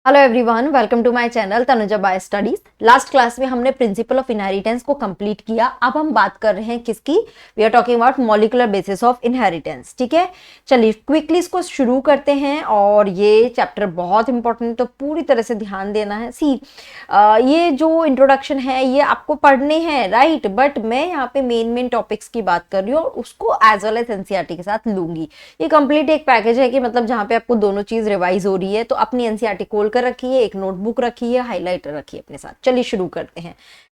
Hello everyone, welcome to my channel Tanuja by studies. Last class में हमने principle of inheritance को complete किया। अब हम बात कर रहे हैं किसकी? We are talking about molecular basis of inheritance. ठीक है, चलिए क्विकली इसको शुरू करते हैं। और ये चैप्टर बहुत इंपॉर्टेंट, तो पूरी तरह से ध्यान देना है। ये जो इंट्रोडक्शन है ये आपको पढ़ने हैं, राइट, बट मैं यहाँ पे मेन टॉपिक्स की बात कर रही हूँ और उसको एज वेल एज एनसीईआरटी के साथ लूंगी। ये कंप्लीट एक पैकेज है कि मतलब जहाँ पे आपको दोनों चीज रिवाइज हो रही है। तो अपनी एनसीईआरटी खोल कर रखिए, एक नोटबुक रखिए, हाइलाइटर रखिए अपने साथ। चलिए शुरू करते हैं।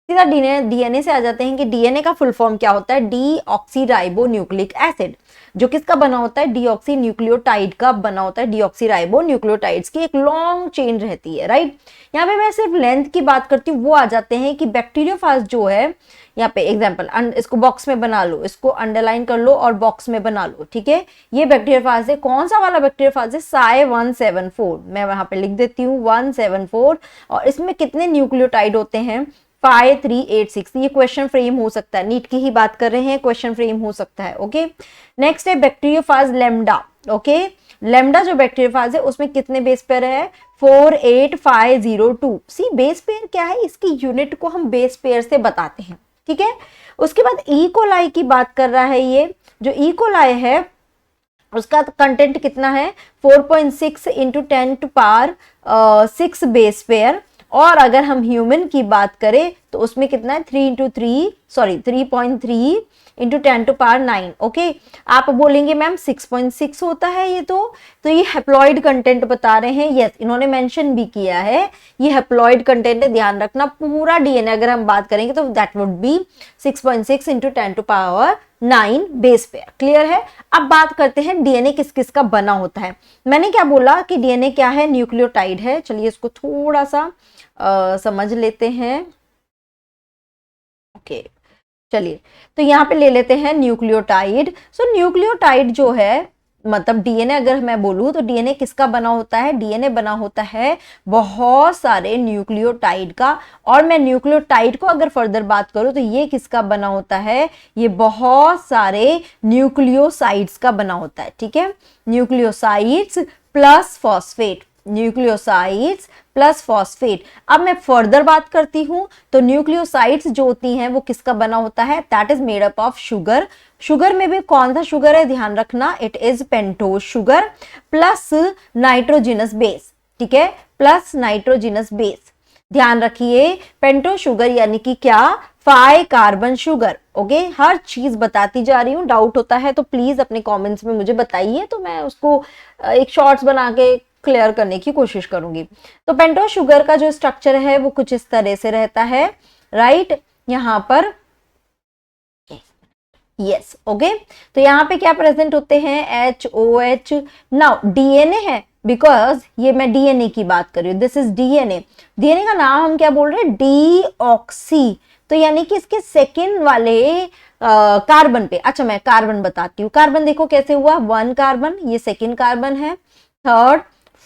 सीधा डीएनए से आ जाते हैं कि डीएनए का फुल फॉर्म क्या होता है? डीऑक्सीराइबो न्यूक्लिक एसिड, जो किसका बना होता है? डीऑक्सी न्यूक्लियोटाइड का बना होता है। डीऑक्सीराइबो न्यूक्लियोटाइड्स की एक लॉन्ग चेन रहती है, राइट। यहाँ पे मैं सिर्फ लेंथ की बात करती हूँ। वो आ जाते हैं कि बैक्टीरियोफाज जो है, यहाँ पे एग्जाम्पल, इसको बॉक्स में बना लो, इसको अंडरलाइन कर लो और बॉक्स में बना लो। ठीक है, ये बैक्टीरियोफाज है। कौन सा वाला बैक्टीरियोफाज है? साई 174। मैं वहां पे लिख देती हूँ 174। और इसमें कितने न्यूक्लियोटाइड होते हैं? 5386। ये क्वेश्चन फ्रेम हो सकता है, नीट की ही बात कर रहे हैं, क्वेश्चन फ्रेम हो सकता है। ओके, नेक्स्ट है बैक्टीरियोफाज लेमडा। ओके, लेमडा जो बैक्टीरियोफाज है उसमें कितने बेस पेयर है? 48502। सी बेस पेयर क्या है? इसकी यूनिट को हम बेस पेयर से बताते हैं। ठीक है, उसके बाद ई कोलाई की बात कर रहा है। ये जो ई कोलाई है उसका कंटेंट कितना है? 4.6 इंटू 10⁻6 बेस पेयर। और अगर हम ह्यूमन की बात करें तो उसमें कितना है? 3.3 इंटू 10⁻9। ओके, आप बोलेंगे मैम 6.6 होता है ये तो ये हेप्लॉइड कंटेंट बता रहे हैं। यस, इन्होंने मेंशन भी किया है, ये हेप्लॉइड कंटेंट है। ध्यान रखना, पूरा डीएनए अगर हम बात करेंगे तो that would be 6.6 into 10⁻9 base pair. Clear है? अब बात करते हैं डीएनए किस किस का बना होता है। मैंने क्या बोला कि डीएनए क्या है? न्यूक्लियोटाइड है। चलिए इसको थोड़ा सा समझ लेते हैं। ओके, चलिए तो यहाँ पे ले लेते हैं न्यूक्लियोटाइड। सो न्यूक्लियोटाइड जो है, मतलब डीएनए अगर मैं बोलूँ तो डीएनए किसका बना होता है? डीएनए बना होता है बहुत सारे न्यूक्लियोटाइड का। और मैं न्यूक्लियोटाइड को अगर फर्दर बात करूँ तो ये किसका बना होता है? ये बहुत सारे न्यूक्लियोसाइड्स का बना होता है। ठीक है, nucleosides plus phosphate, nucleosides plus phosphate. अब मैं फर्दर बात करती हूं तो न्यूक्लियोसाइड्स जो होती हैं वो किसका बना होता है? That is made up of sugar. Sugar में भी कौन सा शुगर है? ध्यान रखना, it is pentose sugar plus nitrogenous base. ठीक है, प्लस नाइट्रोजिनस बेस। ध्यान रखिए, पेंटो शुगर यानी कि क्या? 5 कार्बन शुगर। ओके, हर चीज बताती जा रही हूँ। डाउट होता है तो प्लीज अपने कमेंट्स में मुझे बताइए, तो मैं उसको एक शॉर्ट्स बना के क्लियर करने की कोशिश करूंगी। तो पेंटो शुगर का जो स्ट्रक्चर है वो कुछ इस तरह से रहता है, राइट। यहाँ पर यस, ओके, तो यहाँ पे क्या प्रेजेंट होते हैं? HOH। नाउ डीएनए है, बिकॉज ये मैं डीएनए की बात कर रही हूँ। This is DNA. डीएनए का नाम हम क्या बोल रहे हैं? डीऑक्सी। तो यानी कि इसके सेकेंड वाले कार्बन पे, अच्छा मैं कार्बन बताती हूँ। कार्बन देखो कैसे हुआ, 1 कार्बन, ये सेकेंड कार्बन है, थर्ड,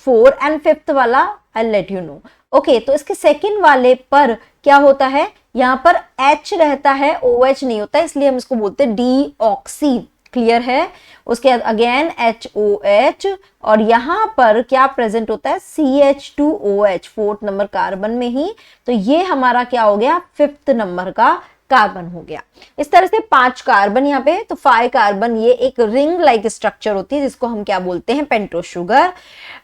4 एंड 5th वाला I let you know. Okay, तो इसके सेकेंड वाले पर क्या होता है? यहाँ पर H रहता है, OH नहीं होता, इसलिए हम इसको बोलते हैं डीऑक्सी। क्लियर है? उसके बाद अगेन HOH, और यहां पर क्या प्रेजेंट होता है? CH2OH, 4th नंबर कार्बन में ही। तो ये हमारा क्या हो गया? 5th नंबर का कार्बन हो गया। इस तरह से 5 कार्बन यहाँ पे, तो 5 कार्बन, ये एक रिंग लाइक स्ट्रक्चर होती है जिसको हम क्या बोलते हैं? पेंटो शुगर।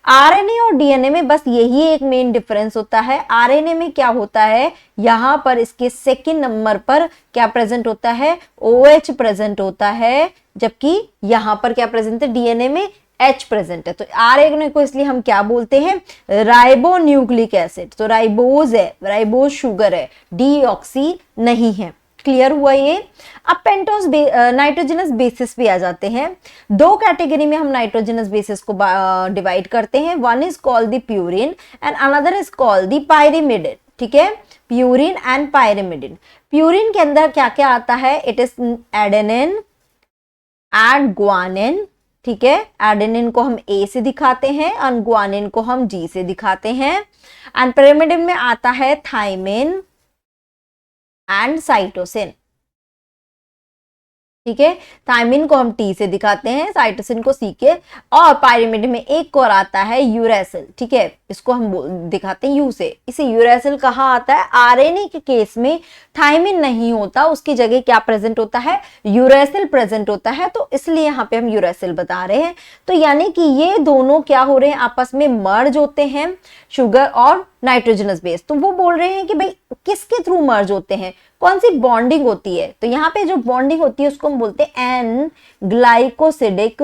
आरएनए और डीएनए में बस यही एक मेन डिफरेंस होता है। आरएनए में क्या होता है? यहां पर इसके सेकेंड नंबर पर क्या प्रेजेंट होता है? OH प्रेजेंट होता है, जबकि यहां पर क्या प्रेजेंट है? डीएनए में H प्रेजेंट है। तो आरएनए को इसलिए हम क्या बोलते हैं? Ribo nucleic acid. तो राइबोज है, राइबोज शुगर है, डीऑक्सी नहीं है। क्लियर हुआ ये? अब पेंटोज नाइट्रोजनस बेसिस पे आ जाते हैं। 2 कैटेगरी में हम नाइट्रोजनस बेसिस को डिवाइड करते हैं। One is called the purine and another is called the pyrimidine. ठीक है, प्यूरिन एंड पायरिमिडिन। प्यूरिन के अंदर क्या क्या आता है? It is adenine and guanine. ठीक है, एडेनिन को हम A से दिखाते हैं और ग्वानिन को हम G से दिखाते हैं। एंड पायरिमिडिन में आता है थाइमिन एंड साइटोसिन। ठीक है, थायमिन को हम टी से दिखाते हैं, साइटोसिन को सी के, और पायरिमिड में एक और आता है यूरेसिल, ठीक है, इसको हम दिखाते हैं यू से। इसे यूरेसिल कहाँ आता है? आरएनए के केस में थायमिन नहीं होता, उसकी जगह क्या प्रेजेंट होता है? यूरेसिल प्रेजेंट होता है, तो इसलिए यहाँ पे हम यूरेसिल बता रहे हैं। तो यानी कि ये दोनों क्या हो रहे हैं? आपस में मर्ज होते हैं, शुगर और नाइट्रोजनस बेस। तो वो बोल रहे हैं कि भाई किसके थ्रू मर्ज होते हैं, कौन सी बॉन्डिंग होती है? तो यहाँ पे जो बॉन्डिंग होती है उसको हम बोलते हैं N glycosidic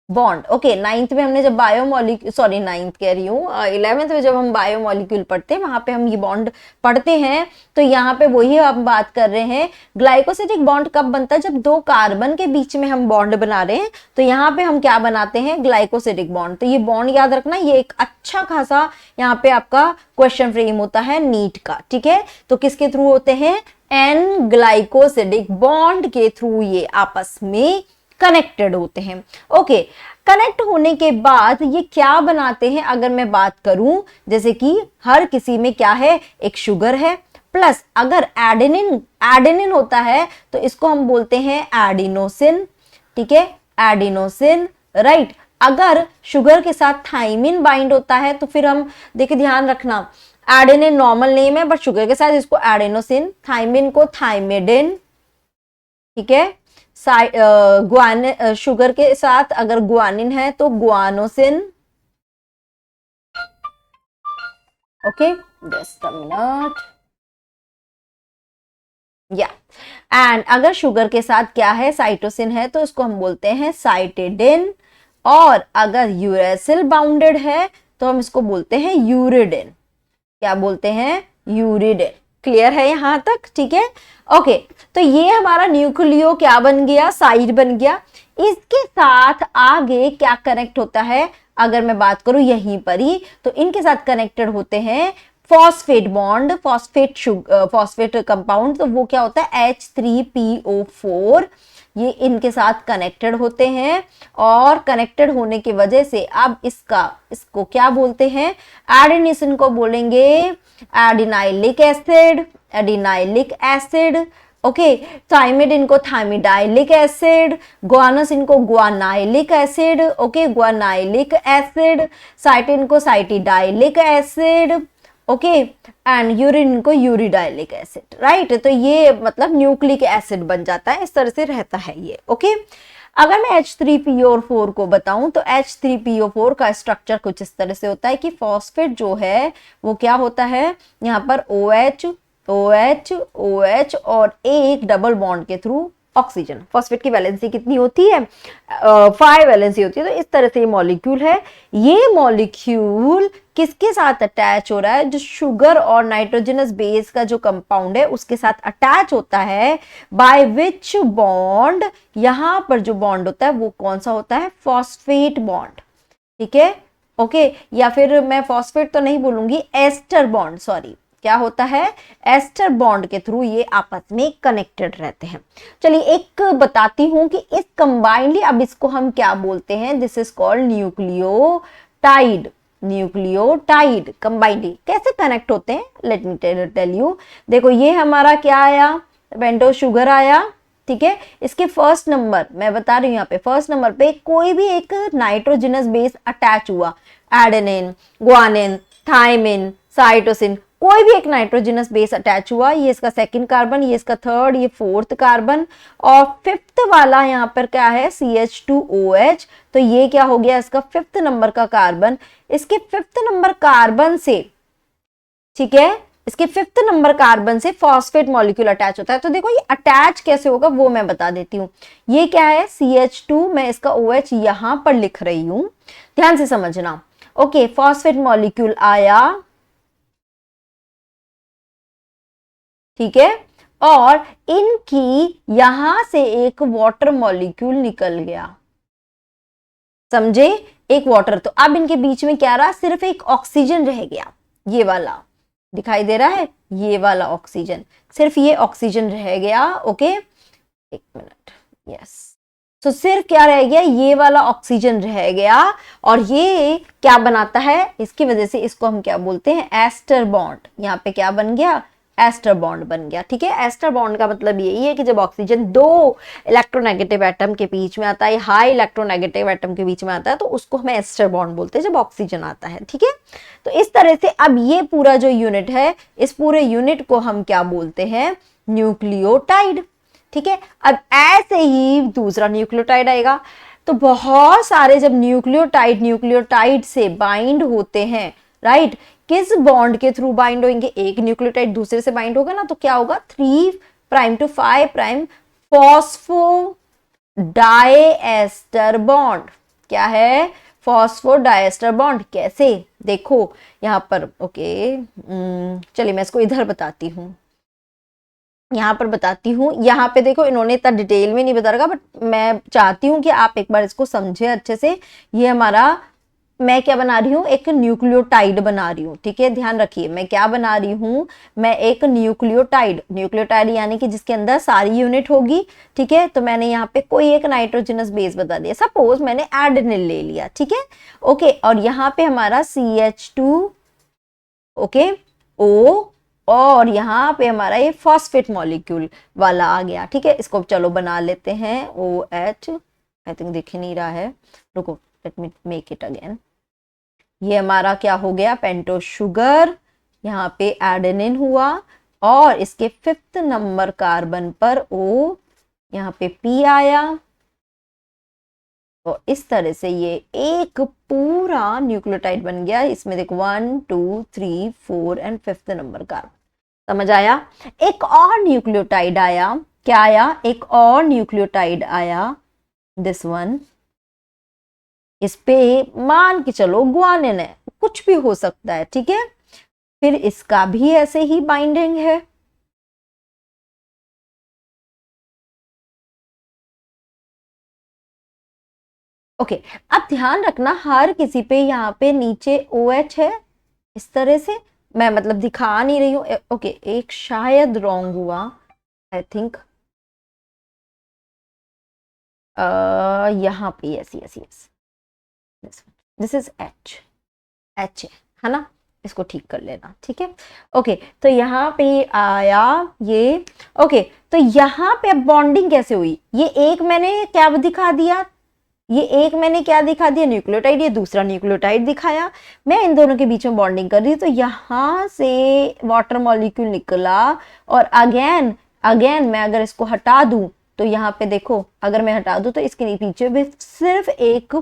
bond. Okay, ninth में हमने जब बायोमोलिक्यूल, सॉरी नाइन्थ कह रही हूँ, 11th में जब हम बायोमोलिक्यूल पढ़ते हैं वहां पे हम ये बॉन्ड पढ़ते हैं। तो यहाँ पे वही हम बात कर रहे हैं। ग्लाइकोसिडिक बॉन्ड कब बनता है? जब दो कार्बन के बीच में हम बॉन्ड बना रहे हैं, तो यहाँ पे हम क्या बनाते हैं? Glycosidic bond. तो ये बॉन्ड याद रखना, ये एक अच्छा खासा यहाँ पे आपका क्वेश्चन फ्रेम होता है नीट का, ठीक है। तो किसके थ्रू होते हैं? एन ग्लाइकोसिडिक बॉन्ड के थ्रू ये आपस में कनेक्टेड होते हैं। ओके, कनेक्ट होने के बाद ये क्या बनाते हैं? अगर मैं बात करूं, जैसे कि हर किसी में क्या है? एक शुगर है, प्लस अगर एडेनिन होता है तो इसको हम बोलते हैं एडिनोसिन, ठीक है, एडिनोसिन, राइट। अगर शुगर के साथ थाइमिन बाइंड होता है तो फिर हम देखिए, ध्यान रखना, एडेनिन नॉर्मल नेम है बट शुगर के साथ इसको एडिनोसिन, थाइमिन को थाइमिडिन, ठीक है। शुगर के साथ अगर गुआनिन है तो guanosine. Okay, just a minute, या एंड अगर शुगर के साथ क्या है? साइटोसिन है, तो इसको हम बोलते हैं साइटिडिन। और अगर यूरेसिल बाउंडेड है तो हम इसको बोलते हैं यूरिडिन। क्या बोलते हैं? यूरिडिन। क्लियर है यहां तक? ठीक है, ओके। तो ये हमारा न्यूक्लियो क्या बन गया? साइड बन गया। इसके साथ आगे क्या कनेक्ट होता है? अगर मैं बात करूं यहीं पर ही, तो इनके साथ कनेक्टेड होते हैं फॉस्फेट बॉन्ड, फॉस्फेट कंपाउंड। तो वो क्या होता है? H3PO4। ये इनके साथ कनेक्टेड होते हैं, और कनेक्टेड होने की वजह से अब इसको क्या बोलते हैं? एडेनिसिन को बोलेंगे adenylic acid, adenylic acid. Okay, थाइमिडिन को थाइमिडाइलिक एसिड, गुआनोसिन को गुआनाइलिक एसिड, ओके, गुआनाइलिक एसिड, साइटिन को cytidylic acid, okay, and urine को यूरिडाइलिक एसिड, राइट। तो ये मतलब न्यूक्लिक एसिड बन जाता है, इस तरह से रहता है ये। ओके, अगर मैं H3PO4 को बताऊं तो H3PO4 का स्ट्रक्चर कुछ इस तरह से होता है कि फॉस्फेट जो है वो क्या होता है? यहाँ पर OH OH OH और एक डबल बॉन्ड के थ्रू ऑक्सीजन। फॉस्फेट की वैलेंसी कितनी होती है? 5 वैलेंसी होती है। तो इस तरह से ये मॉलिक्यूल है। ये मॉलिक्यूल किसके साथ अटैच हो रहा है? जो शुगर और नाइट्रोजनस बेस का जो कंपाउंड है उसके साथ अटैच होता है। By which bond? यहां पर जो बॉन्ड होता है वो कौन सा होता है? फॉस्फेट बॉन्ड, ठीक है, ओके। या फिर मैं फॉस्फेट तो नहीं बोलूंगी, एस्टर बॉन्ड, सॉरी, क्या होता है? एस्टर बॉन्ड के थ्रू ये आपस में कनेक्टेड रहते हैं। चलिए एक बताती हूं कि इस कंबाइंडली अब इसको हम क्या बोलते हैं? This is called nucleotide. Nucleotide combinedly कैसे कनेक्ट होते हैं? Let me tell you. देखो ये हमारा क्या आया? पेंटोज शुगर आया, ठीक है। इसके फर्स्ट नंबर मैं बता रही हूँ, यहाँ पे फर्स्ट नंबर पे कोई भी एक नाइट्रोजनस बेस अटैच हुआ, एडेनिन, गुआनिन, थाइमिन, साइटोसिन, कोई भी एक नाइट्रोजनस बेस अटैच हुआ, ये इसका सेकंड कार्बन, ये इसका थर्ड, ये फोर्थ कार्बन, और फिफ्थ वाला यहाँ पर क्या है? CH2OH। तो ये क्या हो गया? इसका फिफ्थ नंबर का कार्बन। इसके फिफ्थ नंबर कार्बन से, ठीक है, इसके फिफ्थ नंबर कार्बन से फॉस्फेट मॉलिक्यूल अटैच होता है। तो देखो ये अटैच कैसे होगा वो मैं बता देती हूँ। ये क्या है? CH2, मैं इसका OH यहां पर लिख रही हूं, ध्यान से समझना। ओके, फॉस्फेट मॉलिक्यूल आया, ठीक है, और इनकी यहां से एक वाटर मॉलिक्यूल निकल गया, समझे? एक वाटर। तो अब इनके बीच में क्या रहा? सिर्फ एक ऑक्सीजन रह गया, ये वाला दिखाई दे रहा है, ये वाला ऑक्सीजन, सिर्फ ये ऑक्सीजन रह गया। ओके, एक मिनट, यस। तो सिर्फ क्या रह गया? ये वाला ऑक्सीजन रह गया, और ये क्या बनाता है? इसकी वजह से इसको हम क्या बोलते हैं? Ester bond. यहाँ पे क्या बन गया? एस्टर बॉन्ड बन गया। ठीक है, एस्टर बॉन्ड का मतलब यही है कि जब ऑक्सीजन दो इलेक्ट्रोनेगेटिव एटम के बीच में आता है, हाई इलेक्ट्रोनेगेटिव एटम के बीच में आता है, तो उसको हम एस्टर बॉन्ड बोलते हैं जब ऑक्सीजन आता है। ठीक है, तो इस तरह से अब ये पूरा जो यूनिट है, इस पूरे यूनिट को हम क्या बोलते हैं, न्यूक्लियोटाइड। ठीक है, अब ऐसे ही दूसरा न्यूक्लियोटाइड आएगा। तो बहुत सारे जब न्यूक्लियोटाइड से बाइंड होते हैं, राइट, किस बॉन्ड के थ्रू बाइंड होंगे, एक न्यूक्लियोटाइड दूसरे से बाइंड होगा ना, तो क्या होगा, 3' to 5' फॉस्फोडाइएस्टर बॉन्ड। क्या है, फॉस्फोडाइएस्टर बॉन्ड। कैसे, देखो यहां पर, ओके, चलिए मैं इसको इधर बताती हूँ, यहाँ पर बताती हूँ। यहाँ पे देखो इन्होंने इतना डिटेल में नहीं बता रखा, बट मैं चाहती हूँ कि आप एक बार इसको समझे अच्छे से। ये हमारा, मैं क्या बना रही हूँ, एक न्यूक्लियोटाइड बना रही हूँ। ठीक है, ध्यान रखिए, मैं क्या बना रही हूँ, मैं एक न्यूक्लियोटाइड यानी कि जिसके अंदर सारी यूनिट होगी। ठीक है, तो मैंने यहाँ पे कोई एक नाइट्रोजनस बेस बता दिया, सपोज मैंने एडेनिल ले लिया। ठीक है, ओके, और यहाँ पे हमारा CH2, ओके, O, और यहाँ पे हमारा ये फॉस्फेट मॉलिक्यूल वाला आ गया। ठीक है, इसको चलो बना लेते हैं, OH, आई थिंक दिख नहीं रहा है, रुको, let me make it again. ये हमारा क्या हो गया, पेंटोस शुगर, यहाँ पे एडेनिन हुआ, और इसके 5th नंबर कार्बन पर O, यहाँ पे P आया, और इस तरह से ये एक पूरा न्यूक्लियोटाइड बन गया। इसमें देखो 1 2 3 4 एंड 5th नंबर कार्बन। समझ आया। एक और न्यूक्लियोटाइड आया, क्या आया, एक और न्यूक्लियोटाइड आया, दिस वन। इस पे मान के चलो ग्वानिन है, कुछ भी हो सकता है। ठीक है, फिर इसका भी ऐसे ही बाइंडिंग है। ओके, अब ध्यान रखना हर किसी पे यहाँ पे नीचे OH है, इस तरह से। मैं मतलब दिखा नहीं रही हूँ, ओके, एक शायद रॉन्ग हुआ, आई थिंक यहाँ पे, yes yes yes, this is H है ना, इसको ठीक कर लेना। ठीक है, ओके, तो यहाँ पे आया ये, ओके, तो यहाँ पे अब बॉन्डिंग कैसे हुई, ये एक मैंने क्या दिखा दिया, ये एक मैंने क्या दिखा दिया, न्यूक्लियोटाइड, ये दूसरा न्यूक्लियोटाइड दिखाया। मैं इन दोनों के बीच में बॉन्डिंग कर रही हूँ, तो यहाँ से वाटर मॉलिक्यूल निकला, और अगेन मैं अगर इसको हटा दूं, तो यहाँ पे देखो, अगर मैं हटा दूं तो इसके पीछे भी सिर्फ एक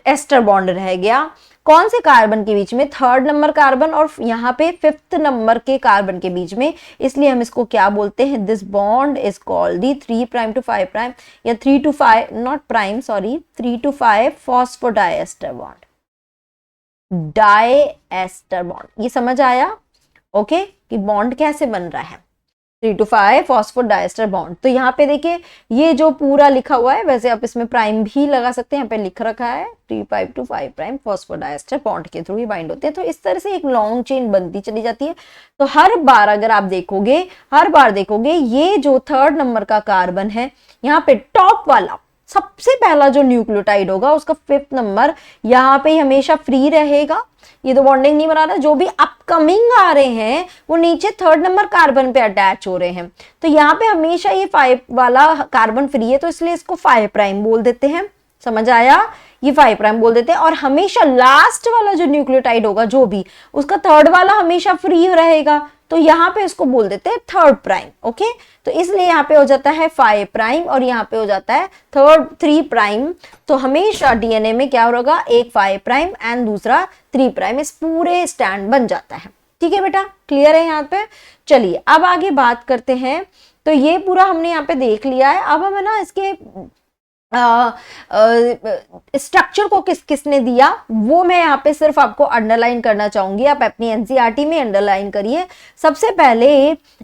एस्टर बॉन्ड रह गया। कौन से कार्बन के बीच में, 3rd नंबर कार्बन और यहाँ पे 5th नंबर के कार्बन के बीच में। इसलिए हम इसको क्या बोलते हैं, this bond is called the 3' to 5' या 3 to 5 not prime, sorry, 3 to 5 phosphodiester bond, diester bond. ये समझ आया, ओके, कि बॉन्ड कैसे बन रहा है, 3 to 5 फॉस्फोडाइएस्टर बॉन्ड। तो यहाँ पे देखिए ये जो पूरा लिखा हुआ है, वैसे आप इसमें प्राइम भी लगा सकते हैं, यहाँ पे लिख रखा है 3' to 5' फॉस्फोडाइएस्टर बॉन्ड के थ्रू ही बाइंड होते हैं। तो इस तरह से एक लॉन्ग चेन बनती चली जाती है। तो हर बार अगर आप देखोगे, हर बार देखोगे, ये जो 3rd नंबर का कार्बन है, यहाँ पे टॉप वाला सबसे पहला जो न्यूक्लियोटाइड होगा, उसका 5th नंबर यहाँ पे हमेशा फ्री रहेगा। ये तो बॉन्डिंग नहीं बना रहा, जो भी अपकमिंग आ रहे हैं वो नीचे 3rd नंबर कार्बन पे अटैच हो रहे हैं। तो यहाँ पे हमेशा ये 5 वाला कार्बन फ्री है, तो इसलिए इसको 5' बोल देते हैं। समझ आया, ये 5' बोल देते हैं। और हमेशा लास्ट वाला जो न्यूक्लियोटाइड होगा, जो भी, उसका 3rd वाला हमेशा फ्री रहेगा, तो यहाँ पे इसको बोल देते हैं 3rd'। ओके, तो इसलिए यहाँ पे हो जाता है 5' और यहाँ पे हो जाता है 3'। तो हमेशा डीएनए में क्या होगा, एक 5' एंड दूसरा 3', इस पूरे स्टैंड बन जाता है। ठीक है बेटा, क्लियर है यहाँ पे। चलिए अब आगे बात करते हैं। तो ये पूरा हमने यहाँ पे देख लिया है। अब हमें ना इसके स्ट्रक्चर को किसने दिया, वो मैं यहाँ पे सिर्फ आपको अंडरलाइन करना चाहूंगी। आप अपनी एनसीईआरटी में अंडरलाइन करिए। सबसे पहले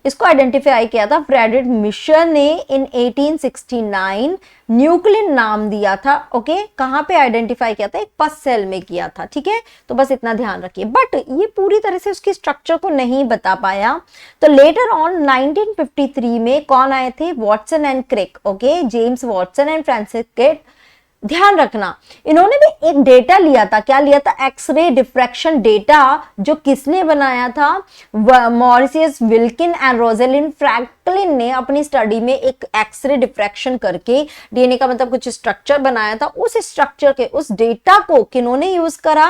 इसको आइडेंटिफाई किया था फ्रेडरिक मिशर ने इन 1869, न्यूक्लिन नाम दिया था। ओके, कहाँ पे आइडेंटिफाई किया था, एक पस सेल में किया था। ठीक है, तो बस इतना ध्यान रखिए। बट ये पूरी तरह से उसकी स्ट्रक्चर को नहीं बता पाया। तो लेटर ऑन 1953 में कौन आए थे, Watson and Crick. Okay, James Watson and Francis Crick ध्यान रखना, इन्होंने भी एक डेटा लिया था, क्या लिया था, एक्सरे डिफ्रैक्शन डेटा, जो किसने बनाया था, मॉरिसियस विल्किन एंड रोजेलिन फ्रैंकलिन ने अपनी स्टडी में एक एक्सरे डिफ्रैक्शन करके डीएनए का मतलब कुछ स्ट्रक्चर बनाया था। उस स्ट्रक्चर के उस डेटा को किन्होंने यूज करा,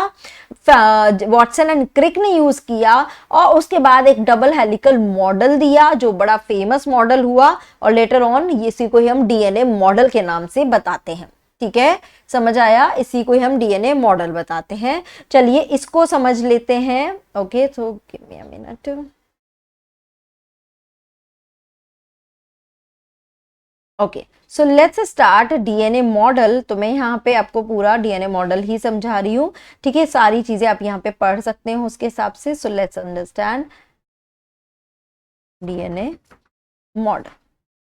वॉटसन एंड क्रिक ने यूज किया, और उसके बाद एक डबल हेलिकल मॉडल दिया जो बड़ा फेमस मॉडल हुआ, और लेटर ऑन इसी को ही हम डीएनए मॉडल के नाम से बताते हैं। ठीक है, समझ आया, इसी को ही हम डीएनए मॉडल बताते हैं। चलिए इसको समझ लेते हैं। ओके, तो give me a minute. Okay, so let's start DNA model. तो मैं यहाँ पे आपको पूरा डीएनए मॉडल ही समझा रही हूँ, ठीक है, सारी चीजें आप यहाँ पे पढ़ सकते हो उसके हिसाब से। So let's understand DNA model.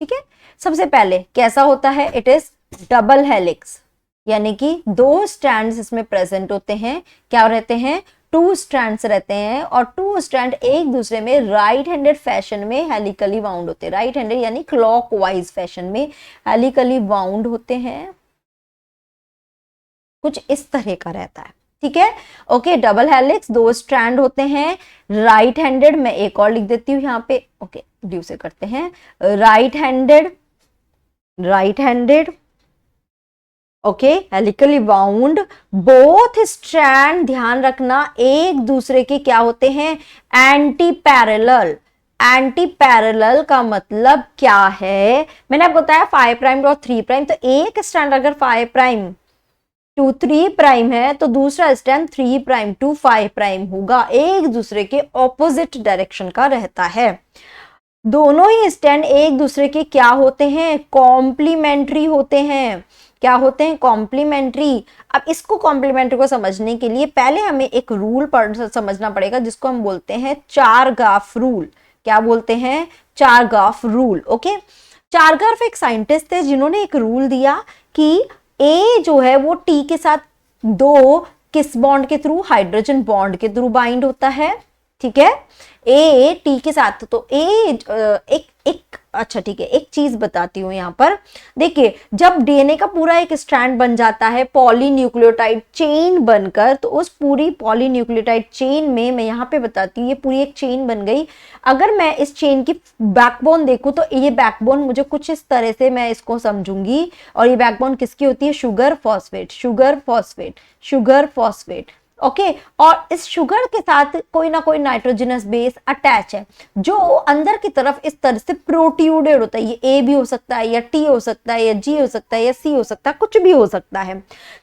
ठीक है, सबसे पहले कैसा होता है, इट इज डबल हेलिक्स, यानी कि दो स्ट्रैंड्स इसमें प्रेजेंट होते हैं। क्या रहते हैं, टू स्ट्रैंड्स रहते हैं, और टू स्ट्रैंड एक दूसरे में राइट हैंडेड फैशन में हेलिकली वाउंड होते हैं। राइट हैंडेड यानी क्लॉकवाइज फैशन में हेलिकली वाउंड होते हैं, कुछ इस तरह का रहता है। ठीक है, ओके, डबल हेलिक्स, दो स्ट्रैंड होते हैं, राइट हैंडेड। मैं एक और लिख देती हूँ यहाँ पे, ओके, ड्यू से करते हैं, right handed, okay, helically wound, both strand, ध्यान रखना, एक दूसरे के क्या होते हैं, एंटी पैरेलल। एंटी पैरेलल का मतलब क्या है, मैंने आपको बताया 5 प्राइम और 3 प्राइम, तो एक स्ट्रैंड अगर 5 प्राइम टू 3 प्राइम है तो दूसरा स्ट्रैंड 3 प्राइम टू 5 प्राइम होगा, एक दूसरे के ऑपोजिट डायरेक्शन का रहता है। दोनों ही स्ट्रैंड एक दूसरे के क्या होते हैं, कॉम्प्लीमेंट्री होते हैं। क्या होते हैं, कॉम्प्लीमेंट्री। अब इसको कॉम्प्लीमेंट्री को समझने के लिए पहले हमें एक रूल समझना पड़ेगा, जिसको हम बोलते हैं चारगाफ रूल। क्या बोलते हैं, चारगाफ रूल। ओके, चारगाफ एक साइंटिस्ट थे जिन्होंने एक रूल दिया कि ए जो है वो टी के साथ दो किस बॉन्ड के थ्रू, हाइड्रोजन बॉन्ड के थ्रू बाइंड होता है। ठीक है, ए टी के साथ, तो एक अच्छा ठीक है, एक चीज बताती हूँ यहाँ पर, देखिए जब डीएनए का पूरा एक स्ट्रैंड बन जाता है पॉलीन्यूक्लियोटाइड चेन बनकर, तो उस पूरी पॉलीन्यूक्लियोटाइड चेन में, मैं यहाँ पे बताती हूँ, ये पूरी एक चेन बन गई। अगर मैं इस चेन की बैकबोन देखूँ तो ये बैकबोन मुझे कुछ इस तरह से मैं इसको समझूंगी, और ये बैकबोन किसकी होती है, sugar phosphate, sugar phosphate, sugar phosphate. Okay, और इस शुगर के साथ कोई ना कोई नाइट्रोजनस बेस अटैच है, जो अंदर की तरफ इस तरह से प्रोट्यूडेड होता है। ये ए भी हो सकता है, या टी हो सकता है, या जी हो सकता है, या सी हो सकता है, कुछ भी हो सकता है।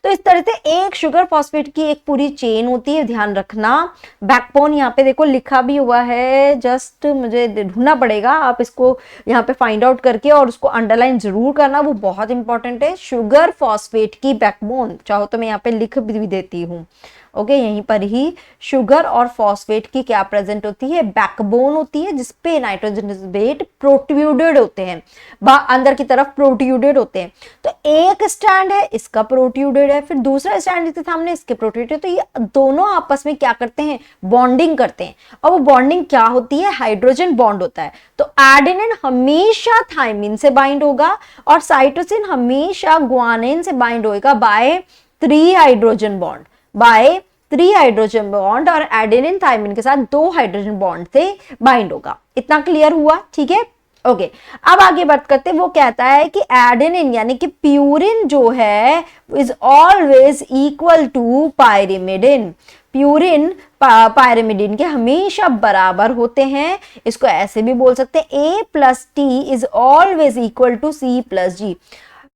तो इस तरह से एक शुगर फॉस्फेट की एक पूरी चेन होती है, ध्यान रखना। बैकबोन यहाँ पे देखो लिखा भी हुआ है, जस्ट मुझे ढूंढना पड़ेगा, आप इसको यहाँ पे फाइंड आउट करके और उसको अंडरलाइन जरूर करना, वो बहुत इंपॉर्टेंट है। शुगर फॉस्फेट की बैकबोन, चाहो तो मैं यहाँ पे लिख भी देती हूँ। ओके, यहीं पर ही शुगर और फॉस्फेट की क्या प्रेजेंट होती है, बैकबोन होती है, जिसपे नाइट्रोजन बेस प्रोट्यूडेड होते हैं, अंदर की तरफ प्रोट्यूडेड होते हैं। तो एक स्टैंड है, इसका प्रोट्यूडेड है, फिर दूसरा स्टैंड इसके सामने, इसके प्रोट्यूडेड। तो ये दोनों आपस में क्या करते हैं, बॉन्डिंग करते हैं, और वो बॉन्डिंग क्या होती है, हाइड्रोजन बॉन्ड होता है। तो एडेनिन हमेशा थाइमिन से बाइंड होगा, और साइटोसिन हमेशा ग्वानिन से बाइंड होगा by 3 hydrogen bond, by 3 hydrogen bond, और एडेनिन थाइमिन के साथ 2 हाइड्रोजन बॉन्ड से बाइंड होगा। इतना क्लियर हुआ, ठीक है। ओके, अब आगे बात करते हैं। वो कहता है कि एडेनिन यानी कि प्यूरिन जो है is always equal to pyrimidine. Purine pyrimidine के हमेशा बराबर होते हैं। इसको ऐसे भी बोल सकते हैं, a plus t is always equal to c plus g.